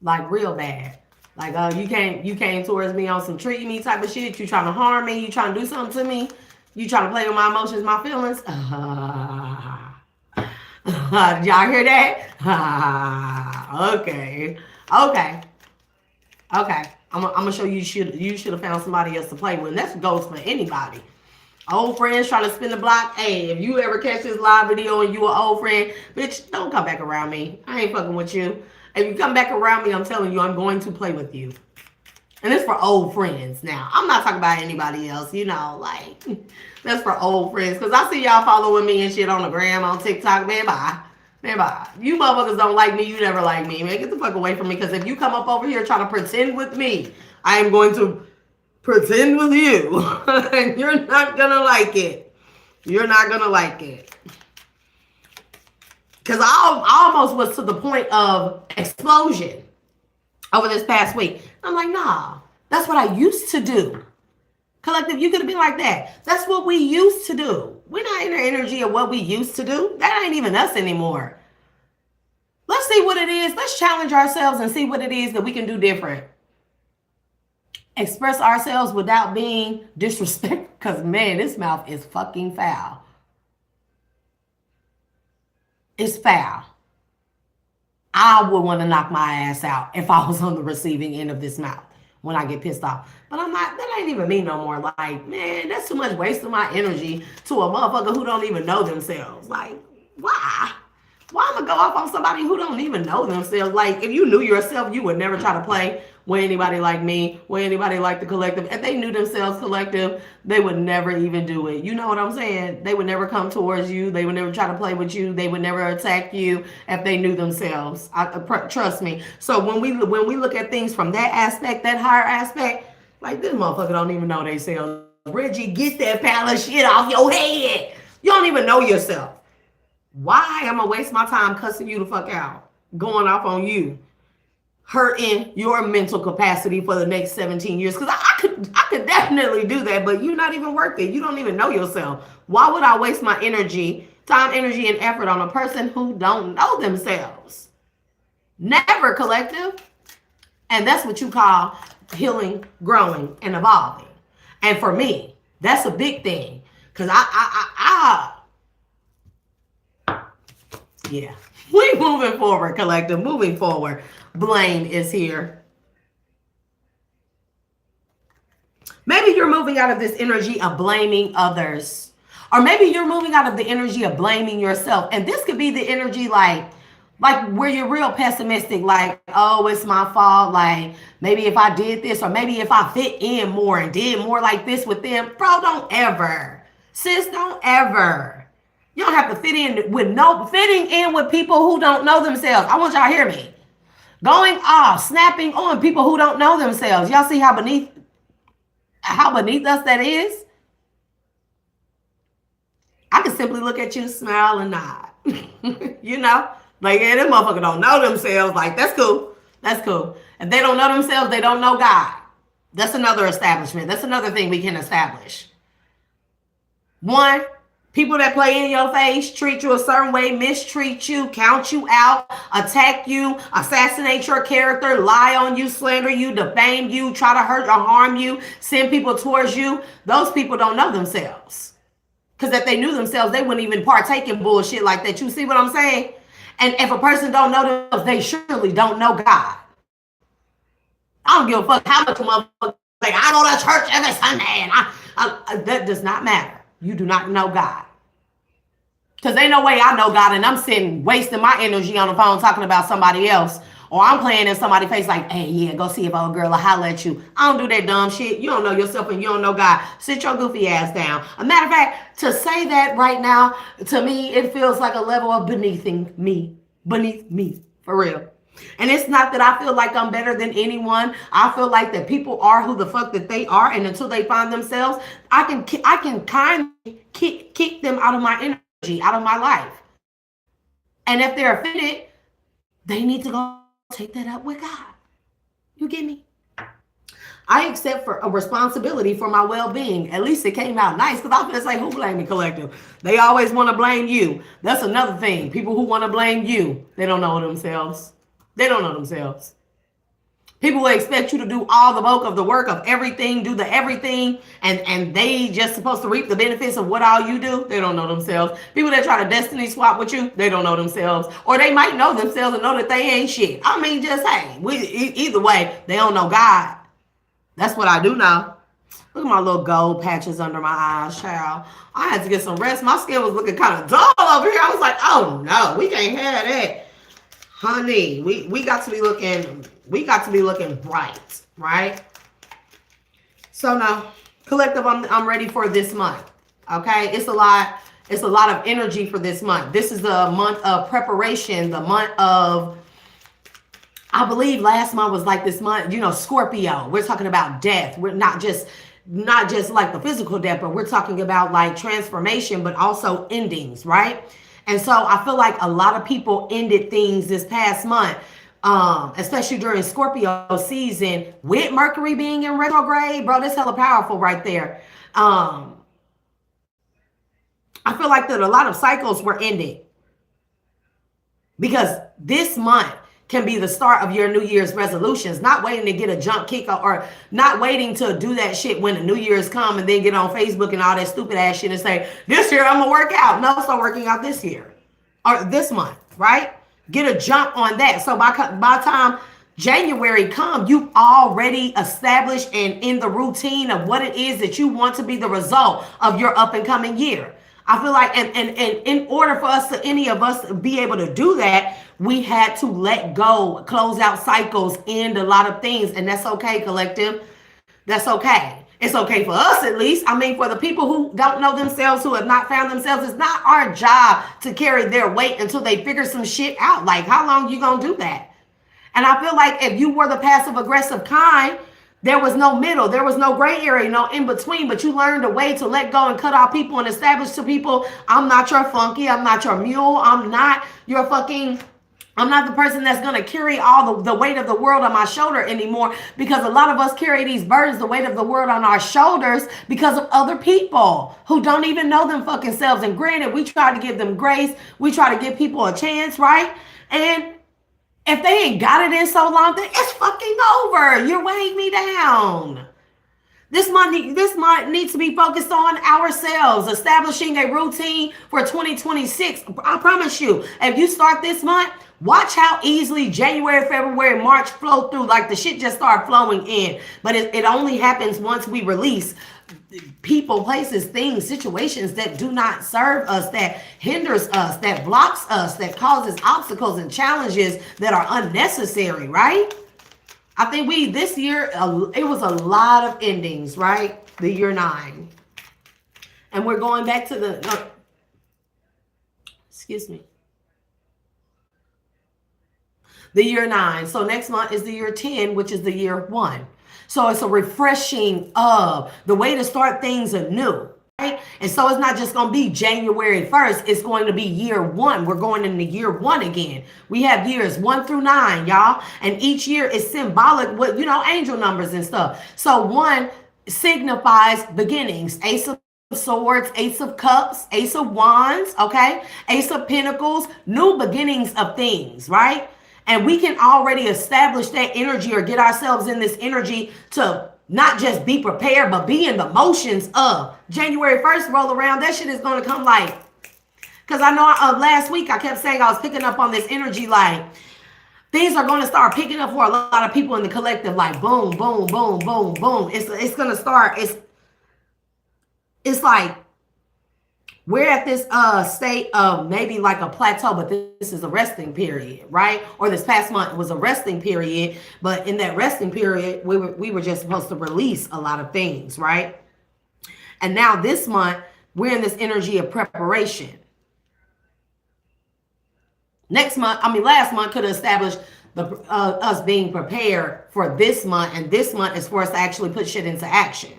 Like real bad. Like, you came towards me on some treat me type of shit. You trying to harm me. You trying to do something to me. You trying to play with my emotions, my feelings. Did y'all hear that? Okay. I'm gonna show you should have found somebody else to play with. And that goes for anybody. Old friends trying to spin the block. Hey, if you ever catch this live video and you an old friend, bitch, don't come back around me. I ain't fucking with you. If you come back around me, I'm telling you, I'm going to play with you. And it's for old friends now. I'm not talking about anybody else, like, that's for old friends. Because I see y'all following me and shit on the gram, on TikTok, man, bye. Man, bye. You motherfuckers don't like me. You never like me. Man, get the fuck away from me. Because if you come up over here trying to pretend with me, I am going to pretend with you. And you're not going to like it. You're not going to like it. Because I almost was to the point of explosion over this past week. I'm like, nah, that's what I used to do. Collective, you could have been like that. That's what we used to do. We're not in the energy of what we used to do. That ain't even us anymore. Let's see what it is. Let's challenge ourselves and see what it is that we can do different. Express ourselves without being disrespectful. Because, man, this mouth is fucking foul. It's foul. I would want to knock my ass out if I was on the receiving end of this mouth when I get pissed off. But I'm not, that ain't even me no more. Like, man, that's too much waste of my energy to a motherfucker who don't even know themselves. Like, why? Why am I gonna go off on somebody who don't even know themselves? Like, if you knew yourself, you would never try to play with anybody like me, with anybody like the collective. If they knew themselves, collective, they would never even do it. You know what I'm saying? They would never come towards you. They would never try to play with you. They would never attack you if they knew themselves. Trust me. So when we look at things from that aspect, that higher aspect, like, this motherfucker don't even know themselves. Reggie, get that pile of shit off your head. You don't even know yourself. Why am I waste my time cussing you the fuck out, going off on you, hurting your mental capacity for the next 17 years? Because I could definitely do that, but you're not even worth it. You don't even know yourself. Why would I waste my energy, time, energy, and effort on a person who don't know themselves? Never, collective. And that's what you call healing, growing, and evolving. And for me, that's a big thing. Because yeah, we moving forward, collective, moving forward. Blame is here. Maybe you're moving out of this energy of blaming others. Or maybe you're moving out of the energy of blaming yourself. And this could be the energy like where you're real pessimistic, like, oh, it's my fault. Like, maybe if I did this, or maybe if I fit in more and did more like this with them. Bro, don't ever. Sis, don't ever. You don't have to fitting in with people who don't know themselves. I want y'all to hear me. Going off, snapping on people who don't know themselves. Y'all see how beneath us that is? I can simply look at you, smile, and nod. You know? Like, yeah, this motherfucker don't know themselves. Like, that's cool. That's cool. If they don't know themselves, they don't know God. That's another establishment. That's another thing we can establish. One, people that play in your face, treat you a certain way, mistreat you, count you out, attack you, assassinate your character, lie on you, slander you, defame you, try to hurt or harm you, send people towards you. Those people don't know themselves. Because if they knew themselves, they wouldn't even partake in bullshit like that. You see what I'm saying? And if a person don't know themselves, they surely don't know God. I don't give a fuck how much motherfucker, like, I go to church every Sunday, and that does not matter. You do not know God. Because ain't no way I know God and I'm sitting wasting my energy on the phone talking about somebody else. Or I'm playing in somebody's face like, hey, yeah, go see if old girl will holler at you. I don't do that dumb shit. You don't know yourself and you don't know God. Sit your goofy ass down. A matter of fact, to say that right now, to me, it feels like a level of beneath me, for real. And it's not that I feel like I'm better than anyone. I feel like that people are who the fuck that they are. And until they find themselves, I can kindly kick them out of my energy, out of my life. And if they're offended, they need to go take that up with God. You get me? I accept for a responsibility for my well-being. At least it came out nice, because I'm gonna say, who blame me, collective? They always want to blame you. That's another thing. People who want to blame you, they don't know themselves. They don't know themselves. People will expect you to do all the bulk of the work of everything, do the everything, and they just supposed to reap the benefits of what all you do. They don't know themselves. People that try to destiny swap with you, they don't know themselves. Or they might know themselves and know that they ain't shit. I mean, just, hey, either way, they don't know God. That's what I do know. Look at my little gold patches under my eyes, child. I had to get some rest. My skin was looking kind of dull over here. I was like, oh no, we can't have that. Honey, we got to be looking bright, right? So now, collective, I'm ready for this month. Okay, it's a lot. It's a lot of energy for this month. This is the month of preparation, the month of, I believe last month was like this month, you know, Scorpio. We're talking about death. We're not just like the physical death, but we're talking about like transformation, but also endings, right? And so I feel like a lot of people ended things this past month, especially during Scorpio season with Mercury being in retrograde. Bro, that's hella powerful right there. I feel like that a lot of cycles were ended because this month can be the start of your New Year's resolutions. Not waiting to get a jump kick or not waiting to do that shit when the New Year's come and then get on Facebook and all that stupid ass shit and say, this year I'm gonna work out. No, start working out this year or this month, right? Get a jump on that. So by time January come, you already established and in the routine of what it is that you want to be the result of your up and coming year. I feel like, and in order for us to, any of us to be able to do that, we had to let go, close out cycles, end a lot of things. And that's okay, collective. That's okay. It's okay for us, at least. I mean, for the people who don't know themselves, who have not found themselves, it's not our job to carry their weight until they figure some shit out. Like, how long you gonna do that? And I feel like if you were the passive aggressive kind, there was no middle, there was no gray area, no in between, but you learned a way to let go and cut off people and establish to people, I'm not your flunky, I'm not your mule, I'm not your fucking, I'm not the person that's going to carry all the weight of the world on my shoulder anymore, because a lot of us carry these burdens, the weight of the world on our shoulders because of other people who don't even know them fucking selves. And granted, we try to give them grace. We try to give people a chance, right? And if they ain't got it in so long, then it's fucking over. You're weighing me down. This month needs to be focused on ourselves, establishing a routine for 2026. I promise you, if you start this month, watch how easily January, February, March flow through. Like the shit just start flowing in. But it only happens once we release people, places, things, situations that do not serve us, that hinders us, that blocks us, that causes obstacles and challenges that are unnecessary, right? I think this year, it was a lot of endings, right? The year 9. And we're going back to the year 9. So next month is the year 10, which is the year 1. So it's a refreshing of the way to start things anew, right? And so it's not just going to be January 1st. It's going to be year 1. We're going into year 1 again. We have years 1 through 9, y'all. And each year is symbolic with, you know, angel numbers and stuff. So 1 signifies beginnings. Ace of Swords, Ace of Cups, Ace of Wands, okay? Ace of Pentacles, new beginnings of things, right? And we can already establish that energy or get ourselves in this energy to not just be prepared, but be in the motions of January 1st roll around. That shit is going to come like, because I know last week I kept saying I was picking up on this energy, like things are going to start picking up for a lot of people in the collective, like boom, boom, boom, boom, boom. It's going to start. It's like, we're at this state of maybe like a plateau, but this is a resting period, right? Or this past month was a resting period, but in that resting period, we were just supposed to release a lot of things, right? And now this month, we're in this energy of preparation. Last month could have established us being prepared for this month, and this month is for us to actually put shit into action.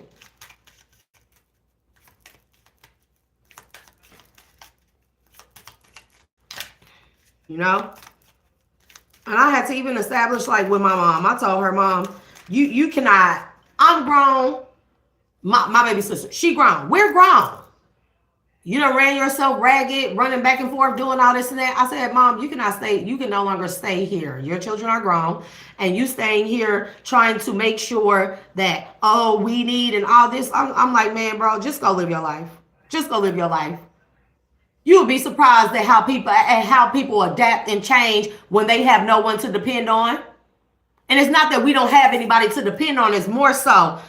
You know? And I had to even establish, like with my mom, I told her, Mom, you cannot, I'm grown. My baby sister, she grown. We're grown. You done ran yourself ragged, running back and forth, doing all this and that. I said, Mom, you cannot stay. You can no longer stay here. Your children are grown, and you staying here trying to make sure that, oh, we need and all this. I'm like, man, bro, just go live your life. Just go live your life. You'll be surprised at how people adapt and change when they have no one to depend on. And it's not that we don't have anybody to depend on. It's more so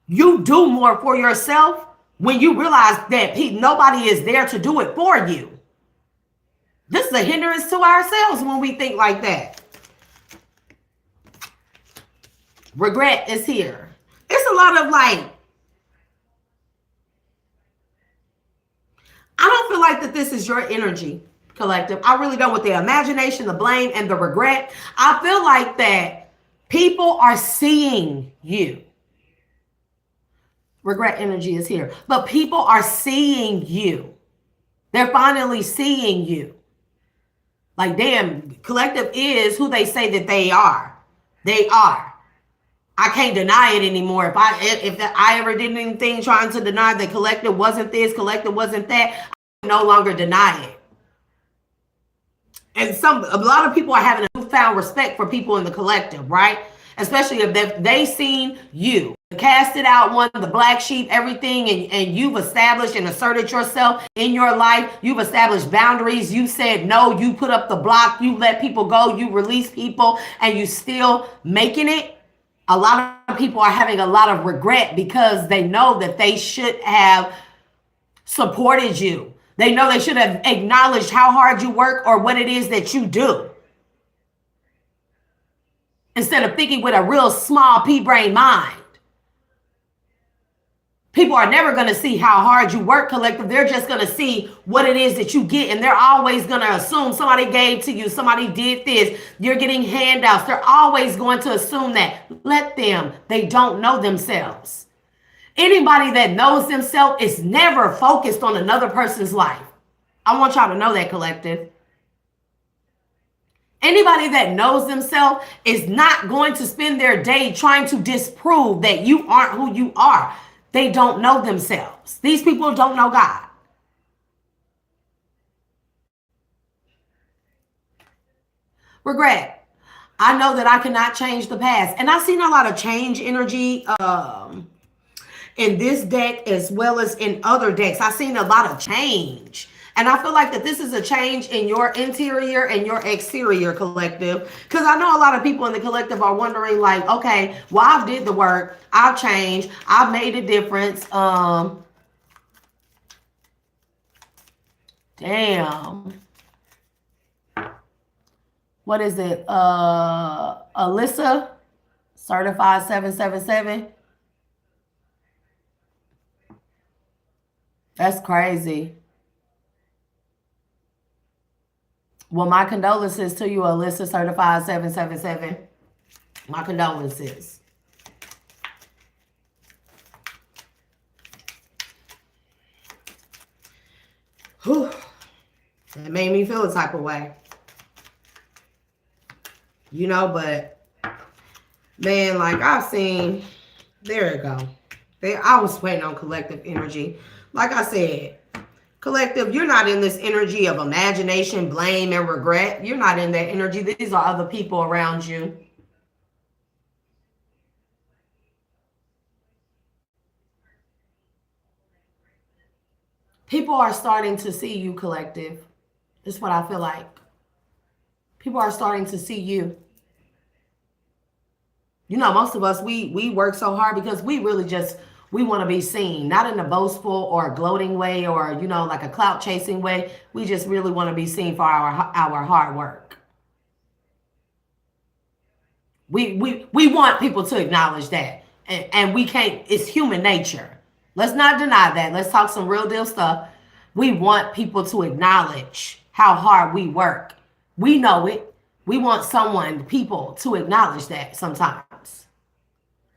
you do more for yourself when you realize that nobody is there to do it for you. This is a hindrance to ourselves when we think like that. Regret is here. It's a lot of like, I don't feel like that this is your energy, collective. I really don't, with the imagination, the blame, and the regret. I feel like that people are seeing you. Regret energy is here. But people are seeing you. They're finally seeing you. Like, damn, collective is who they say that they are. They are. I can't deny it anymore. If I ever did anything trying to deny that collective wasn't this, collective wasn't that, I no longer deny it. And a lot of people are having a newfound respect for people in the collective, right? Especially if they seen you. Cast it out one, the black sheep, everything, and you've established and asserted yourself in your life. You've established boundaries. You said no, you put up the block, you let people go, you release people, and you still making it. A lot of people are having a lot of regret because they know that they should have supported you. They know they should have acknowledged how hard you work or what it is that you do. Instead of thinking with a real small pea-brain mind. People are never going to see how hard you work, collective. They're just going to see what it is that you get. And they're always going to assume somebody gave to you. Somebody did this. You're getting handouts. They're always going to assume that. Let them. They don't know themselves. Anybody that knows themselves is never focused on another person's life. I want y'all to know that, collective. Anybody that knows themselves is not going to spend their day trying to disprove that you aren't who you are. They don't know themselves. These people don't know God. Regret. I know that I cannot change the past. And I've seen a lot of change energy in this deck as well as in other decks. I've seen a lot of change. And I feel like that this is a change in your interior and your exterior, collective. Because I know a lot of people in the collective are wondering, like, okay, well, I did the work. I've changed. I've made a difference. Damn. What is it? Alyssa, certified 777. That's crazy. Well, my condolences to you, Alyssa, certified 777. My condolences. Whew. It made me feel a type of way. You know, but man, like I've seen, there it go. I was waiting on collective energy. Like I said, collective, you're not in this energy of imagination, blame, and regret. You're not in that energy. These are other people around you. People are starting to see you, collective. That's what I feel like. People are starting to see you. You know, most of us, we work so hard because we really just, we want to be seen, not in a boastful or gloating way or, you know, like a clout chasing way. We just really want to be seen for our hard work. We want people to acknowledge that. And we can't, it's human nature. Let's not deny that. Let's talk some real deal stuff. We want people to acknowledge how hard we work. We know it. We want people to acknowledge that sometimes.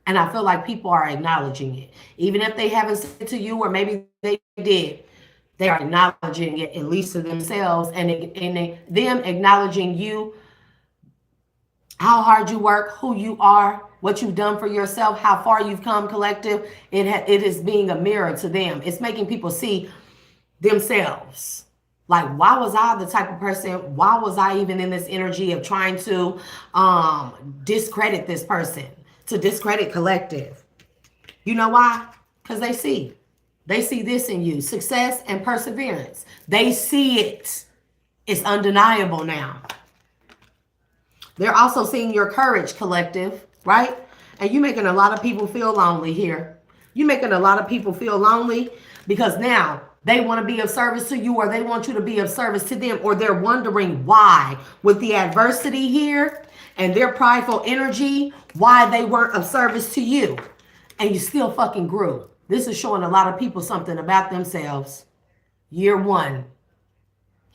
And I feel like people are acknowledging it. Even if they haven't said it to you, or maybe they did, they are acknowledging it, at least to themselves, and them acknowledging you, how hard you work, who you are, what you've done for yourself, how far you've come, collective. It is being a mirror to them. It's making people see themselves. Like, why was I the type of person? Why was I even in this energy of trying to discredit this person? To discredit collective. You know why? Because they see this in you, success and perseverance. They see it. It's undeniable now. They're also seeing your courage, collective, right? And you're making a lot of people feel lonely here. You're making a lot of people feel lonely because now they want to be of service to you, or they want you to be of service to them, or they're wondering why, with the adversity here and their prideful energy, why they weren't of service to you. And you still fucking grew. This is showing a lot of people something about themselves. Year one,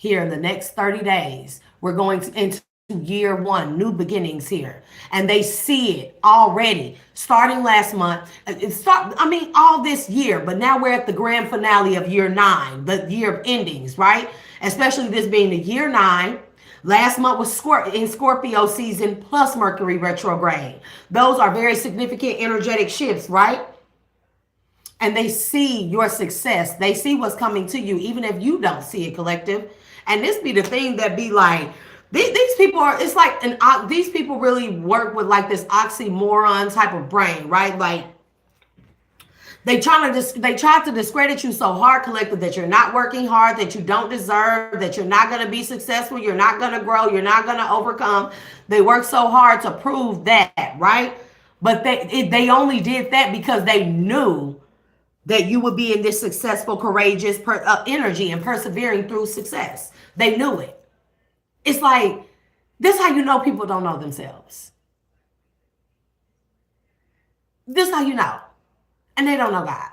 here in the next 30 days. We're going into year one, new beginnings here. And they see it already, starting last month. All this year, but now we're at the grand finale of year 9, the year of endings, right? Especially this being the year 9. Last month was in Scorpio season plus Mercury retrograde. Those are very significant energetic shifts, right? And they see your success. They see what's coming to you, even if you don't see it, collective. And this be the thing that be like, these people are, it's like, these people really work with like this oxymoron type of brain, right? Like, they try to discredit you so hard, collective, that you're not working hard, that you don't deserve, that you're not going to be successful, you're not going to grow, you're not going to overcome. They work so hard to prove that, right? But they only did that because they knew that you would be in this successful, courageous energy and persevering through success. They knew it. It's like, this is how you know people don't know themselves. This is how you know. And they don't know God.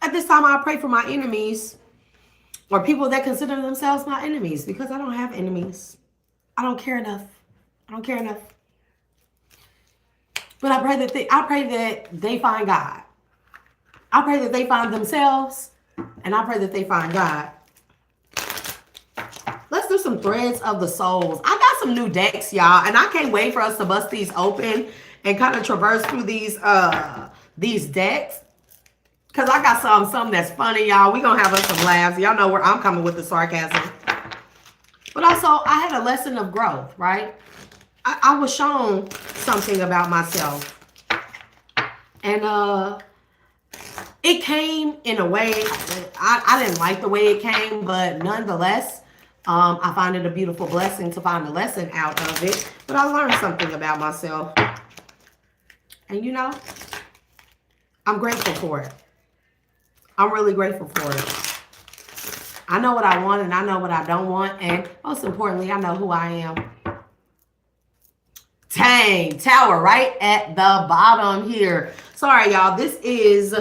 At this time, I pray for my enemies, or people that consider themselves my enemies, because I don't have enemies. I don't care enough. I don't care enough. But I pray that they find God. I pray that they find themselves, and I pray that they find God. Let's do some threads of the souls. I got some new decks, y'all, and I can't wait for us to bust these open and kind of traverse through these decks. Because I got something that's funny, y'all. We're going to have us some laughs. Y'all know where I'm coming with the sarcasm. But also, I had a lesson of growth, right? I was shown something about myself. And it came in a way, I didn't like the way it came, but nonetheless, I find it a beautiful blessing to find a lesson out of it. But I learned something about myself. And you know, I'm grateful for it. I'm really grateful for it. I know what I want and I know what I don't want. And most importantly, I know who I am. Dang, Tower right at the bottom here. Sorry, y'all. This is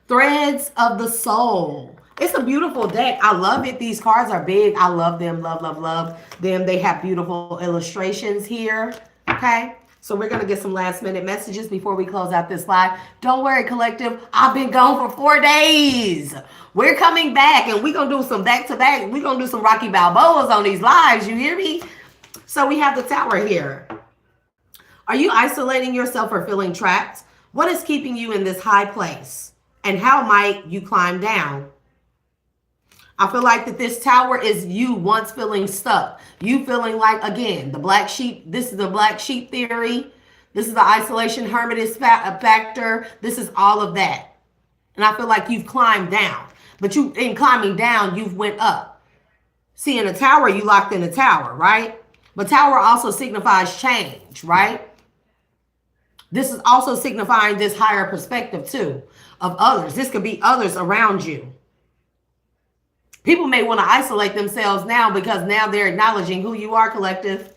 Threads of the Soul. It's a beautiful deck. I love it. These cards are big. I love them. Love, love, love them. They have beautiful illustrations here. Okay. So we're going to get some last minute messages before we close out this live. Don't worry, collective. I've been gone for 4 days. We're coming back and we're going to do some back to back. We're going to do some Rocky Balboas on these lives. You hear me? So we have the Tower here. Are you isolating yourself or feeling trapped? What is keeping you in this high place? And how might you climb down? I feel like that this Tower is you once feeling stuck. You feeling like, again, the black sheep. This is the black sheep theory. This is the isolation hermitist factor. This is all of that. And I feel like you've climbed down. But you, in climbing down, you've went up. See, in a tower, you locked in a tower, right? But Tower also signifies change, right? This is also signifying this higher perspective, too, of others. This could be others around you. People may want to isolate themselves now because now they're acknowledging who you are, collective.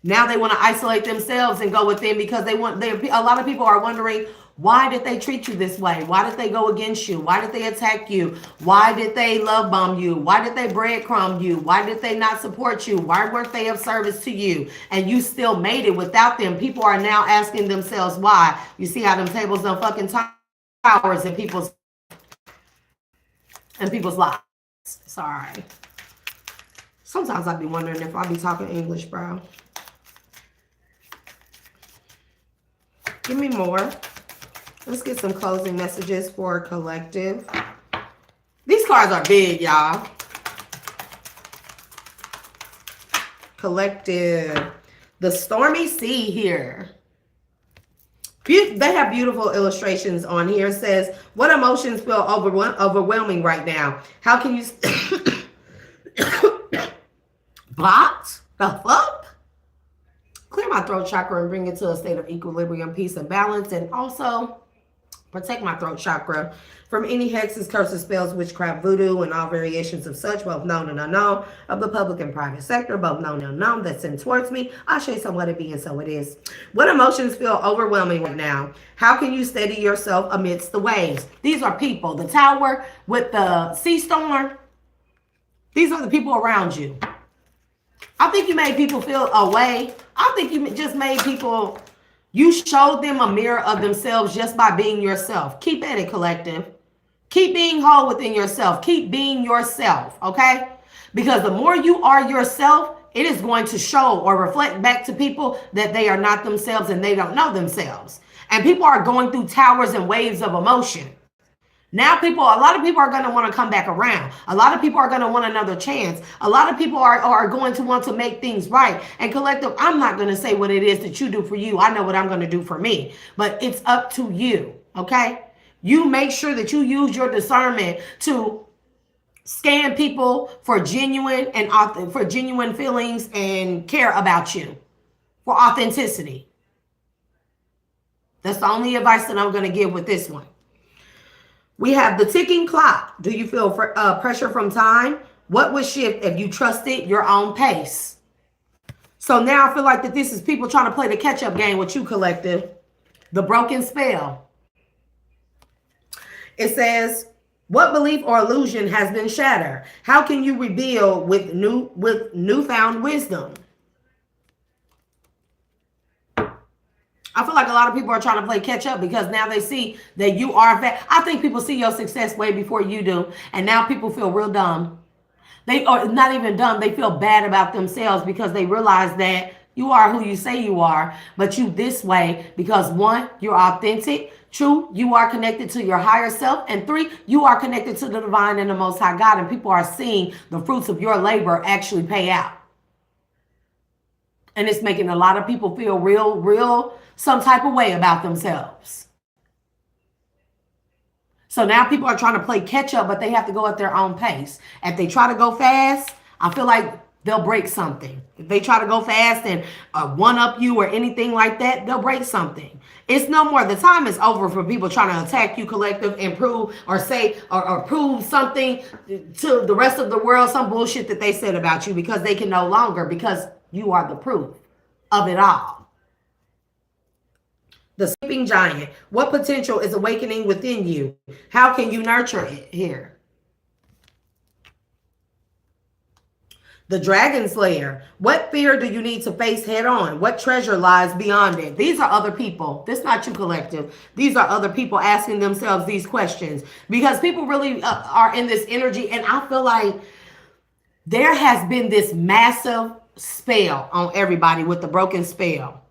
Now they want to isolate themselves and go within because a lot of people are wondering, why did they treat you this way? Why did they go against you? Why did they attack you? Why did they love bomb you? Why did they breadcrumb you? Why did they not support you? Why weren't they of service to you? And you still made it without them. People are now asking themselves why. You see how them tables done fucking towers in people's lives. Sorry. Sometimes I be wondering if I be talking English, bro. Give me more. Let's get some closing messages for collective. These cards are big, y'all. Collective. The stormy sea here. They have beautiful illustrations on here. It says, what emotions feel overwhelming right now? How can you... Blocked? The fuck? Clear my throat chakra and bring it to a state of equilibrium, peace, and balance. And also protect my throat chakra from any hexes, curses, spells, witchcraft, voodoo, and all variations of such, both known and unknown, of the public and private sector, both known and unknown, that send towards me. I show you what it be, and so it is. What emotions feel overwhelming right now? How can you steady yourself amidst the waves? These are people. The Tower with the sea storm. These are the people around you. I think you made people feel away. I think you just made people, you showed them a mirror of themselves just by being yourself. Keep at it, collective. Keep being whole within yourself. Keep being yourself, okay? Because the more you are yourself, it is going to show or reflect back to people that they are not themselves and they don't know themselves. And people are going through towers and waves of emotion. Now a lot of people are going to want to come back around. A lot of people are going to want another chance. A lot of people are going to want to make things right. And collective, I'm not going to say what it is that you do for you. I know what I'm going to do for me. But it's up to you, okay? You make sure that you use your discernment to scan people for genuine feelings and care about you, for authenticity. That's the only advice that I'm going to give with this one. We have the ticking clock. Do you feel pressure from time? What would shift if you trusted your own pace? So now I feel like that this is people trying to play the catch-up game with you, collective. The broken spell. It says, what belief or illusion has been shattered? How can you rebuild with newfound wisdom? I feel like a lot of people are trying to play catch up because now they see that you are fat. I think people see your success way before you do. And now people feel real dumb. They are not even dumb. They feel bad about themselves because they realize that you are who you say you are, but you this way because 1, you're authentic. 2, you are connected to your higher self. And 3, you are connected to the divine and the most high God. And people are seeing the fruits of your labor actually pay out. And it's making a lot of people feel real some type of way about themselves. So now people are trying to play catch up, but they have to go at their own pace. If they try to go fast, I feel like they'll break something. If they try to go fast and one up you or anything like that, they'll break something. It's no more. The time is over for people trying to attack you, collective, and prove or say or prove something to the rest of the world, some bullshit that they said about you, because they can no longer, because you are the proof of it all. The sleeping giant. What potential is awakening within you? How can you nurture it here? The dragon slayer. What fear do you need to face head on? What treasure lies beyond it? These are other people. This is not you, collective. These are other people asking themselves these questions because people really are in this energy. And I feel like there has been this massive spell on everybody with the broken spell.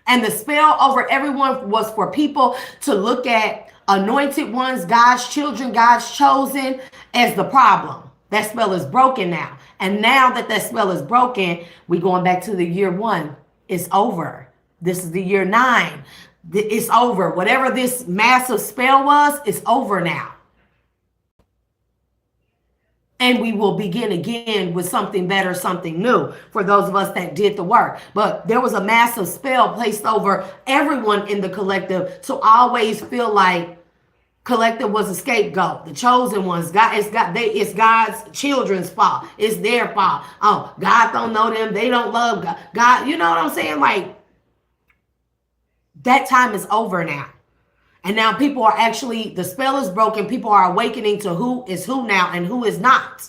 And the spell over everyone was for people to look at anointed ones, God's children, God's chosen, as the problem. That spell is broken now. And now that that spell is broken, we're going back to the year 1. It's over. This is the year 9. It's over. Whatever this massive spell was, it's over now. And we will begin again with something better, something new for those of us that did the work. But there was a massive spell placed over everyone in the collective to always feel like collective was a scapegoat. The chosen ones, it's God's children's fault. It's their fault. Oh, God don't know them. They don't love God. God, you know what I'm saying? Like, that time is over now. And now people are actually, the spell is broken. People are awakening to who is who now and who is not.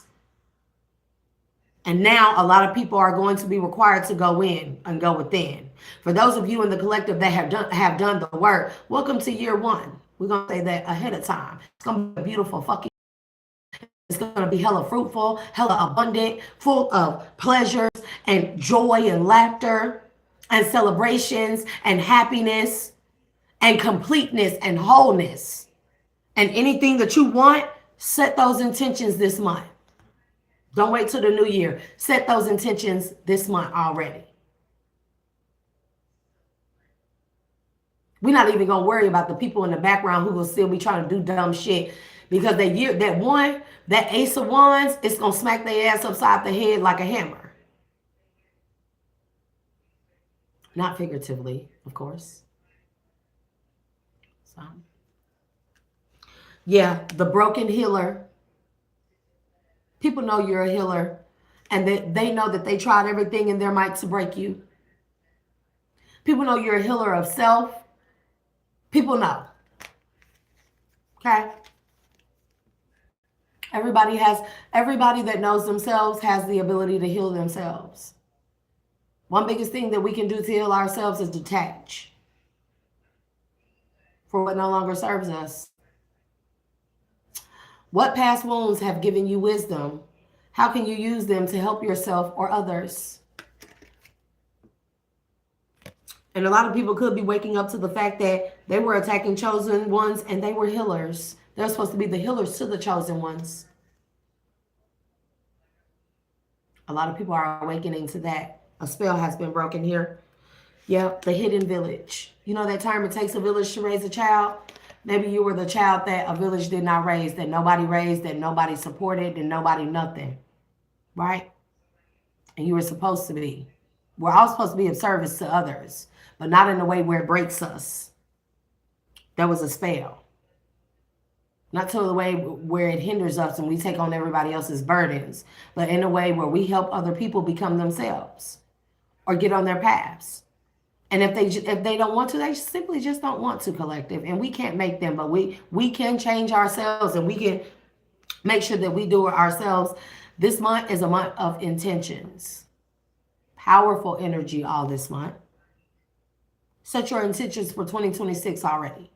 And now a lot of people are going to be required to go in and go within. For those of you in the collective that have done the work, welcome to year 1. We're going to say that ahead of time. It's going to be a beautiful fucking, it's going to be hella fruitful, hella abundant, full of pleasures and joy and laughter and celebrations and happiness and completeness and wholeness. And anything that you want, set those intentions this month. Don't wait till the new year. Set those intentions this month already. We're not even going to worry about the people in the background who will still be trying to do dumb shit, because that ace of wands, it's going to smack their ass upside the head like a hammer. Not figuratively, of course. So, yeah, the broken healer. People know you're a healer, and they know that they tried everything in their might to break you. People know you're a healer of self. People know. Okay? Everybody that knows themselves has the ability to heal themselves. One biggest thing that we can do to heal ourselves is detach for what no longer serves us. What past wounds have given you wisdom? How can you use them to help yourself or others? And a lot of people could be waking up to the fact that they were attacking chosen ones and they were healers. They're supposed to be the healers to the chosen ones. A lot of people are awakening to that. A spell has been broken here. Yep, the hidden village. You know that term, it takes a village to raise a child? Maybe you were the child that a village did not raise, that nobody raised, that nobody supported, and nobody nothing. Right? And you were supposed to be. We're all supposed to be of service to others, but not in a way where it breaks us. That was a spell. Not to the way where it hinders us and we take on everybody else's burdens, but in a way where we help other people become themselves or get on their paths. And if they don't want to, they simply just don't want to, collective. And we can't make them, but we can change ourselves and we can make sure that we do it ourselves. This month is a month of intentions. Powerful energy all this month. Set your intentions for 2026 already.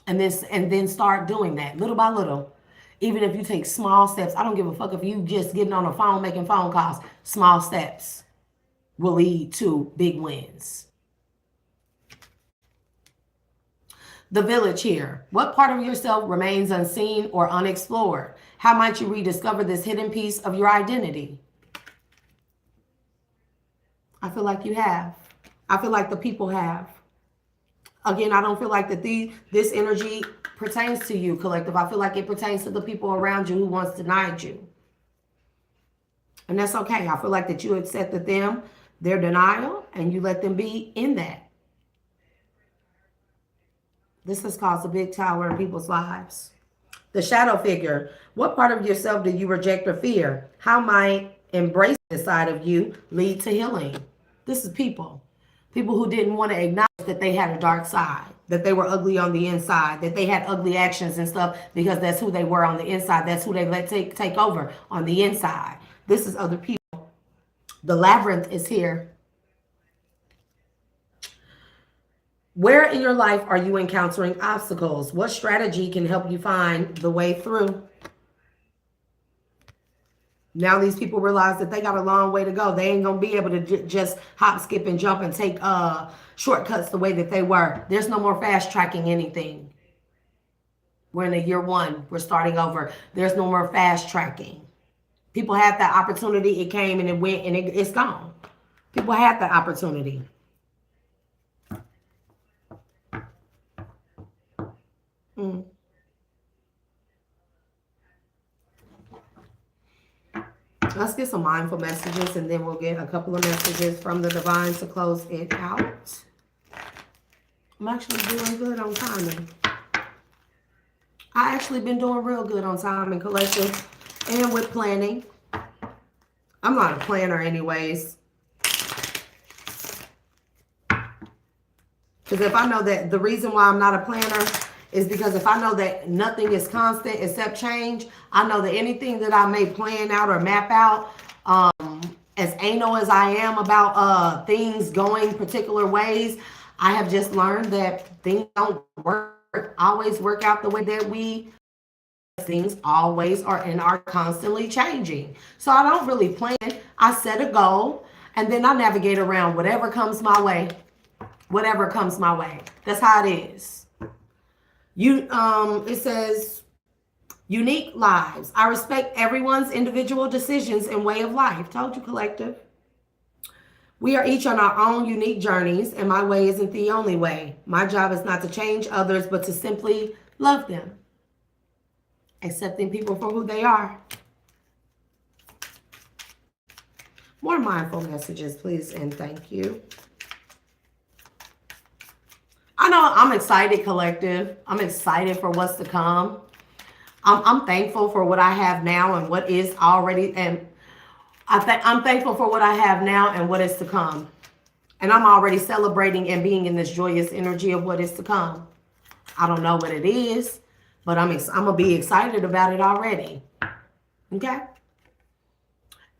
And then start doing that little by little. Even if you take small steps, I don't give a fuck if you just getting on the phone making phone calls. Small steps will lead to big wins. The village here. What part of yourself remains unseen or unexplored? How might you rediscover this hidden piece of your identity? I feel like you have. I feel like the people have. Again, I don't feel like that this energy pertains to you, collective. I feel like it pertains to the people around you who once denied you. And that's okay. I feel like that you accepted them, their denial, and you let them be in that. This has caused a big tower in people's lives. The shadow figure. What part of yourself do you reject or fear? How might embrace this side of you lead to healing? This is people. People who didn't want to acknowledge that they had a dark side, that they were ugly on the inside, that they had ugly actions and stuff because that's who they were on the inside. That's who they let take over on the inside. This is other people. The labyrinth is here. Where in your life are you encountering obstacles? What strategy can help you find the way through? Now these people realize that they got a long way to go. They ain't going to be able to just hop, skip, and jump and take shortcuts the way that they were. There's no more fast tracking anything. We're in a year one. We're starting over. There's no more fast tracking. People had that opportunity. It came and it went and it's gone. People had that opportunity. Let's get some mindful messages and then we'll get a couple of messages from the divine to close it out. I'm actually doing good on timing. I actually been doing real good on timing, collective, and with planning. I'm not a planner anyways. Because if I know that the reason why I'm not a planner is because if I know that nothing is constant except change, I know that anything that I may plan out or map out, as anal as I am about things going particular ways, I have just learned that things don't always work out the way that things always are and are constantly changing. So I don't really plan. I set a goal and then I navigate around whatever comes my way. Whatever comes my way. That's how it is. It says unique lives. I respect everyone's individual decisions and way of life. Told you, collective. We are each on our own unique journeys, and my way isn't the only way. My job is not to change others, but to simply love them. Accepting people for who they are. More mindful messages, please, and thank you. I know I'm excited, collective. I'm excited for what's to come. I'm thankful for what I have now and what is already, and I'm thankful for what I have now and what is to come. And I'm already celebrating and being in this joyous energy of what is to come. I don't know what it is, but I'm gonna be excited about it already. Okay.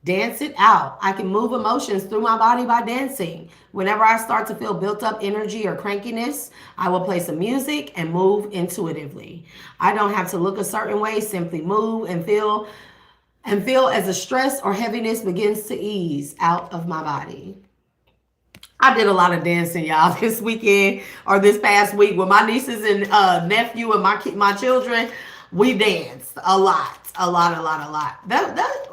Dance it out. I can move emotions through my body by dancing. Whenever I start to feel built up energy or crankiness, I will play some music and move intuitively. I don't have to look a certain way, simply move and feel as the stress or heaviness begins to ease out of my body. I did a lot of dancing, y'all, this weekend or this past week with my nieces and nephew and my children. We danced a lot. That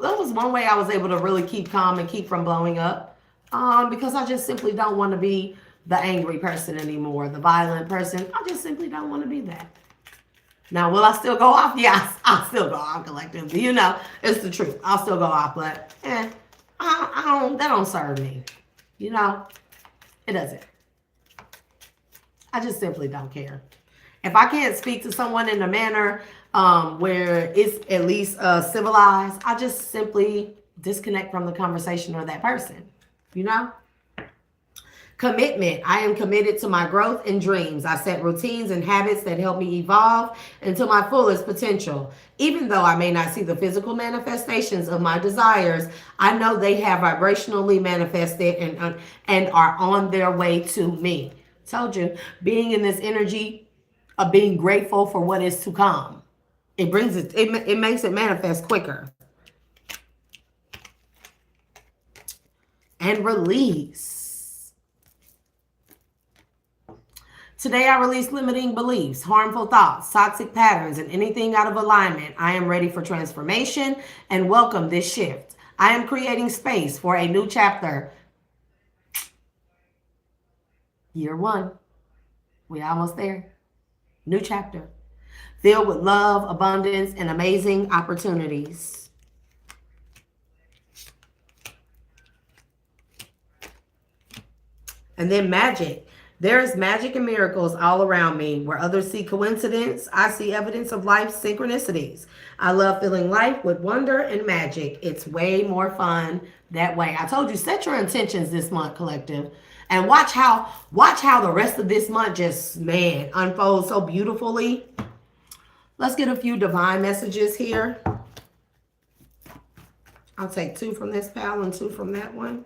was one way I was able to really keep calm and keep from blowing up, because I just simply don't want to be the angry person anymore, the violent person. I just simply don't want to be that. Now, will I still go off? Yes, I'll still go off collectively. You know, it's the truth. I'll still go off, but that don't serve me. You know, it doesn't. I just simply don't care. If I can't speak to someone in a manner where it's at least civilized, I just simply disconnect from the conversation or that person, you know? Commitment. I am committed to my growth and dreams. I set routines and habits that help me evolve into my fullest potential. Even though I may not see the physical manifestations of my desires, I know they have vibrationally manifested and are on their way to me. Told you, being in this energy of being grateful for what is to come. It brings it, it makes it manifest quicker. And release. Today I release limiting beliefs, harmful thoughts, toxic patterns, and anything out of alignment. I am ready for transformation and welcome this shift. I am creating space for a new chapter. Year 1. We're almost there. New chapter. Filled with love, abundance, and amazing opportunities. And then magic. There is magic and miracles all around me. Where others see coincidence, I see evidence of life's synchronicities. I love filling life with wonder and magic. It's way more fun that way. I told you, set your intentions this month, collective. And watch how the rest of this month just, man, unfolds so beautifully. Let's get a few divine messages here. I'll take 2 from this pal and 2 from that one.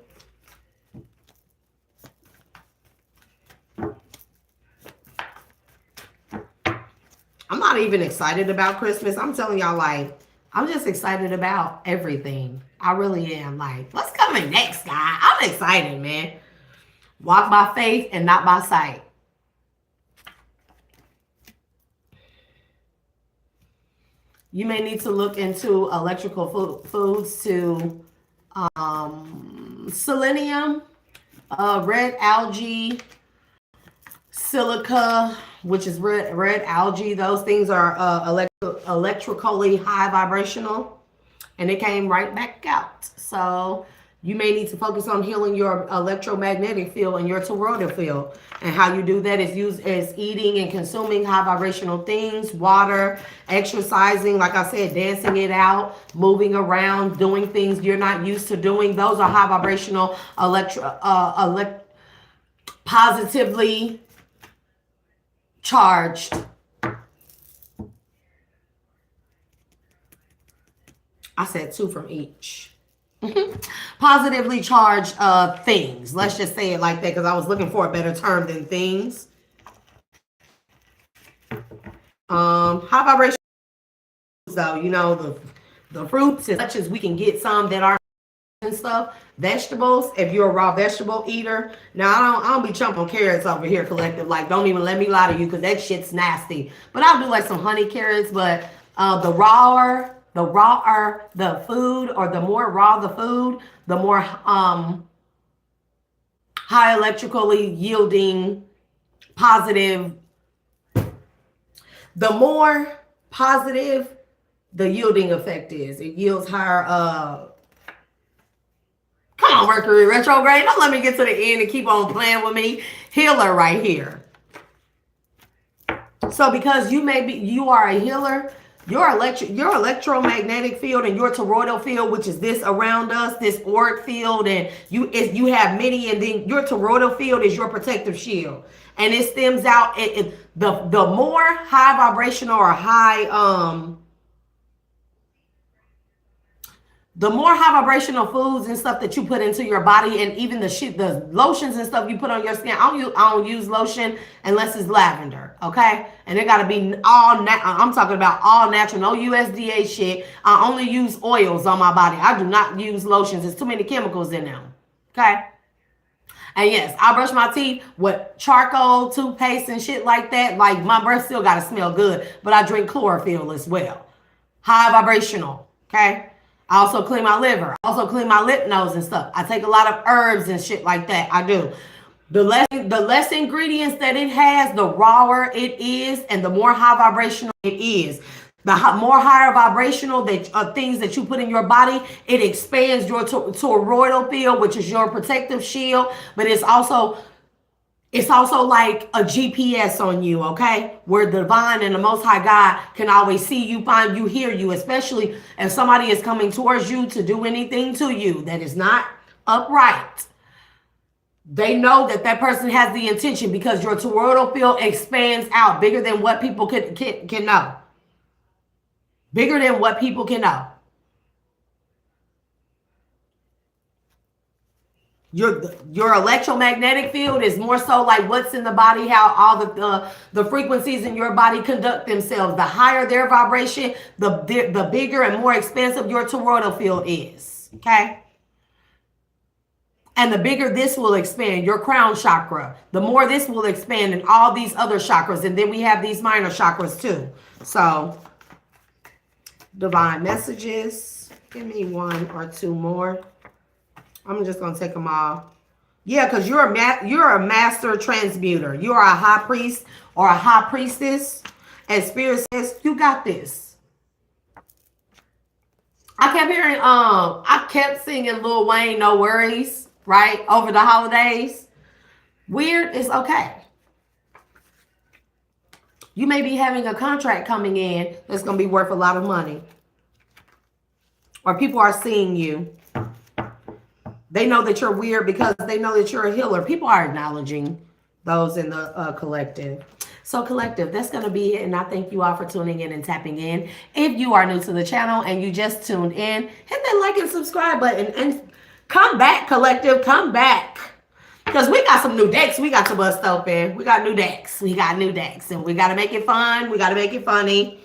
I'm not even excited about Christmas. I'm telling y'all, like, I'm just excited about everything. I really am. Like, what's coming next, guy? I'm excited, man. Walk by faith and not by sight. You may need to look into electrical foods to selenium, red algae, silica, which is red algae. Those things are electrically high vibrational, and it came right back out. So you may need to focus on healing your electromagnetic field and your toroidal field. And how you do that is eating and consuming high vibrational things, water, exercising, like I said, dancing it out, moving around, doing things you're not used to doing. Those are high vibrational, positively charged. I said 2 from each. Positively charged things. Let's just say it like that, because I was looking for a better term than things. High vibration, though, you know, the fruits, as much as we can get some that are and stuff. Vegetables, if you're a raw vegetable eater. Now I don't be chumping carrots over here, collective. Like, don't even let me lie to you, because that shit's nasty. But I'll do like some honey carrots. But the rawer the food, or the more raw the food, the more high electrically yielding positive. The more positive the yielding effect is. It yields higher. Come on, Mercury retrograde. Don't let me get to the end and keep on playing with me. Healer right here. So because you are a healer, Your electromagnetic field and your toroidal field, which is this around us, this auric field, and you have many, and then your toroidal field is your protective shield, and it stems out. The more high vibrational or high the more high vibrational foods and stuff that you put into your body, and even the lotions and stuff you put on your skin. I don't use lotion unless it's lavender, okay? And it gotta be I'm talking about all natural, no USDA shit. I only use oils on my body. I do not use lotions. There's too many chemicals in them, okay? And yes, I brush my teeth with charcoal, toothpaste, and shit like that. Like, my breath still gotta smell good, but I drink chlorophyll as well. High vibrational, okay? I also clean my liver. I also clean my lip, nose, and stuff. I take a lot of herbs and shit like that. I do. The less ingredients that it has, the rawer it is, and the more high vibrational it is. The more higher vibrational things that you put in your body, it expands your toroidal field, which is your protective shield. But it's also like a GPS on you, okay? Where the divine and the Most High God can always see you, find you, hear you, especially if somebody is coming towards you to do anything to you that is not upright. They know that that person has the intention, because your toroidal field expands out bigger than what people can know. Bigger than what people can know. Your electromagnetic field is more so like what's in the body, how all the frequencies in your body conduct themselves. The higher their vibration, the bigger and more expansive your toroidal field is, okay? And the bigger this will expand, your crown chakra, the more this will expand, and all these other chakras. And then we have these minor chakras too. So, divine messages. Give me one or two more. I'm just going to take them all. Yeah, because you're a master transmuter. You are a high priest or a high priestess. And Spirit says, you got this. I kept singing Lil Wayne, No Worries, right? Over the holidays. Weird is okay. You may be having a contract coming in that's going to be worth a lot of money. Or people are seeing you. They know that you're weird because they know that you're a healer. People are acknowledging those in the collective. So collective, that's going to be it. And I thank you all for tuning in and tapping in. If you are new to the channel and you just tuned in, hit that like and subscribe button. And come back, collective. Come back. Because we got some new decks we got to bust open. We got new decks. We got new decks. And we got to make it fun. We got to make it funny.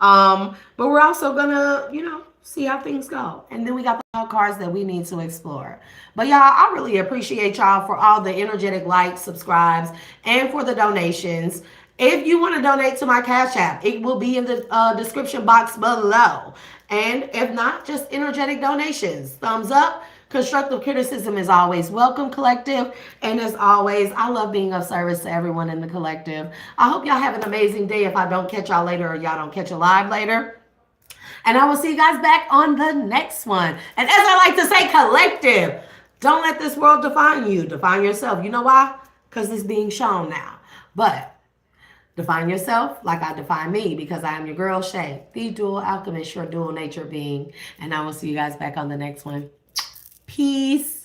But we're also going to, see how things go. And then we got the cards that we need to explore. But y'all, I really appreciate y'all for all the energetic likes, subscribes, and for the donations. If you want to donate to my Cash App, it will be in the description box below. And if not, just energetic donations. Thumbs up. Constructive criticism is always welcome, collective. And as always, I love being of service to everyone in the collective. I hope y'all have an amazing day if I don't catch y'all later, or y'all don't catch a live later. And I will see you guys back on the next one. And as I like to say, collective, don't let this world define you. Define yourself. You know why? Because it's being shown now. But define yourself like I define me, because I am your girl, Shay, the dual alchemist, your dual nature being. And I will see you guys back on the next one. Peace.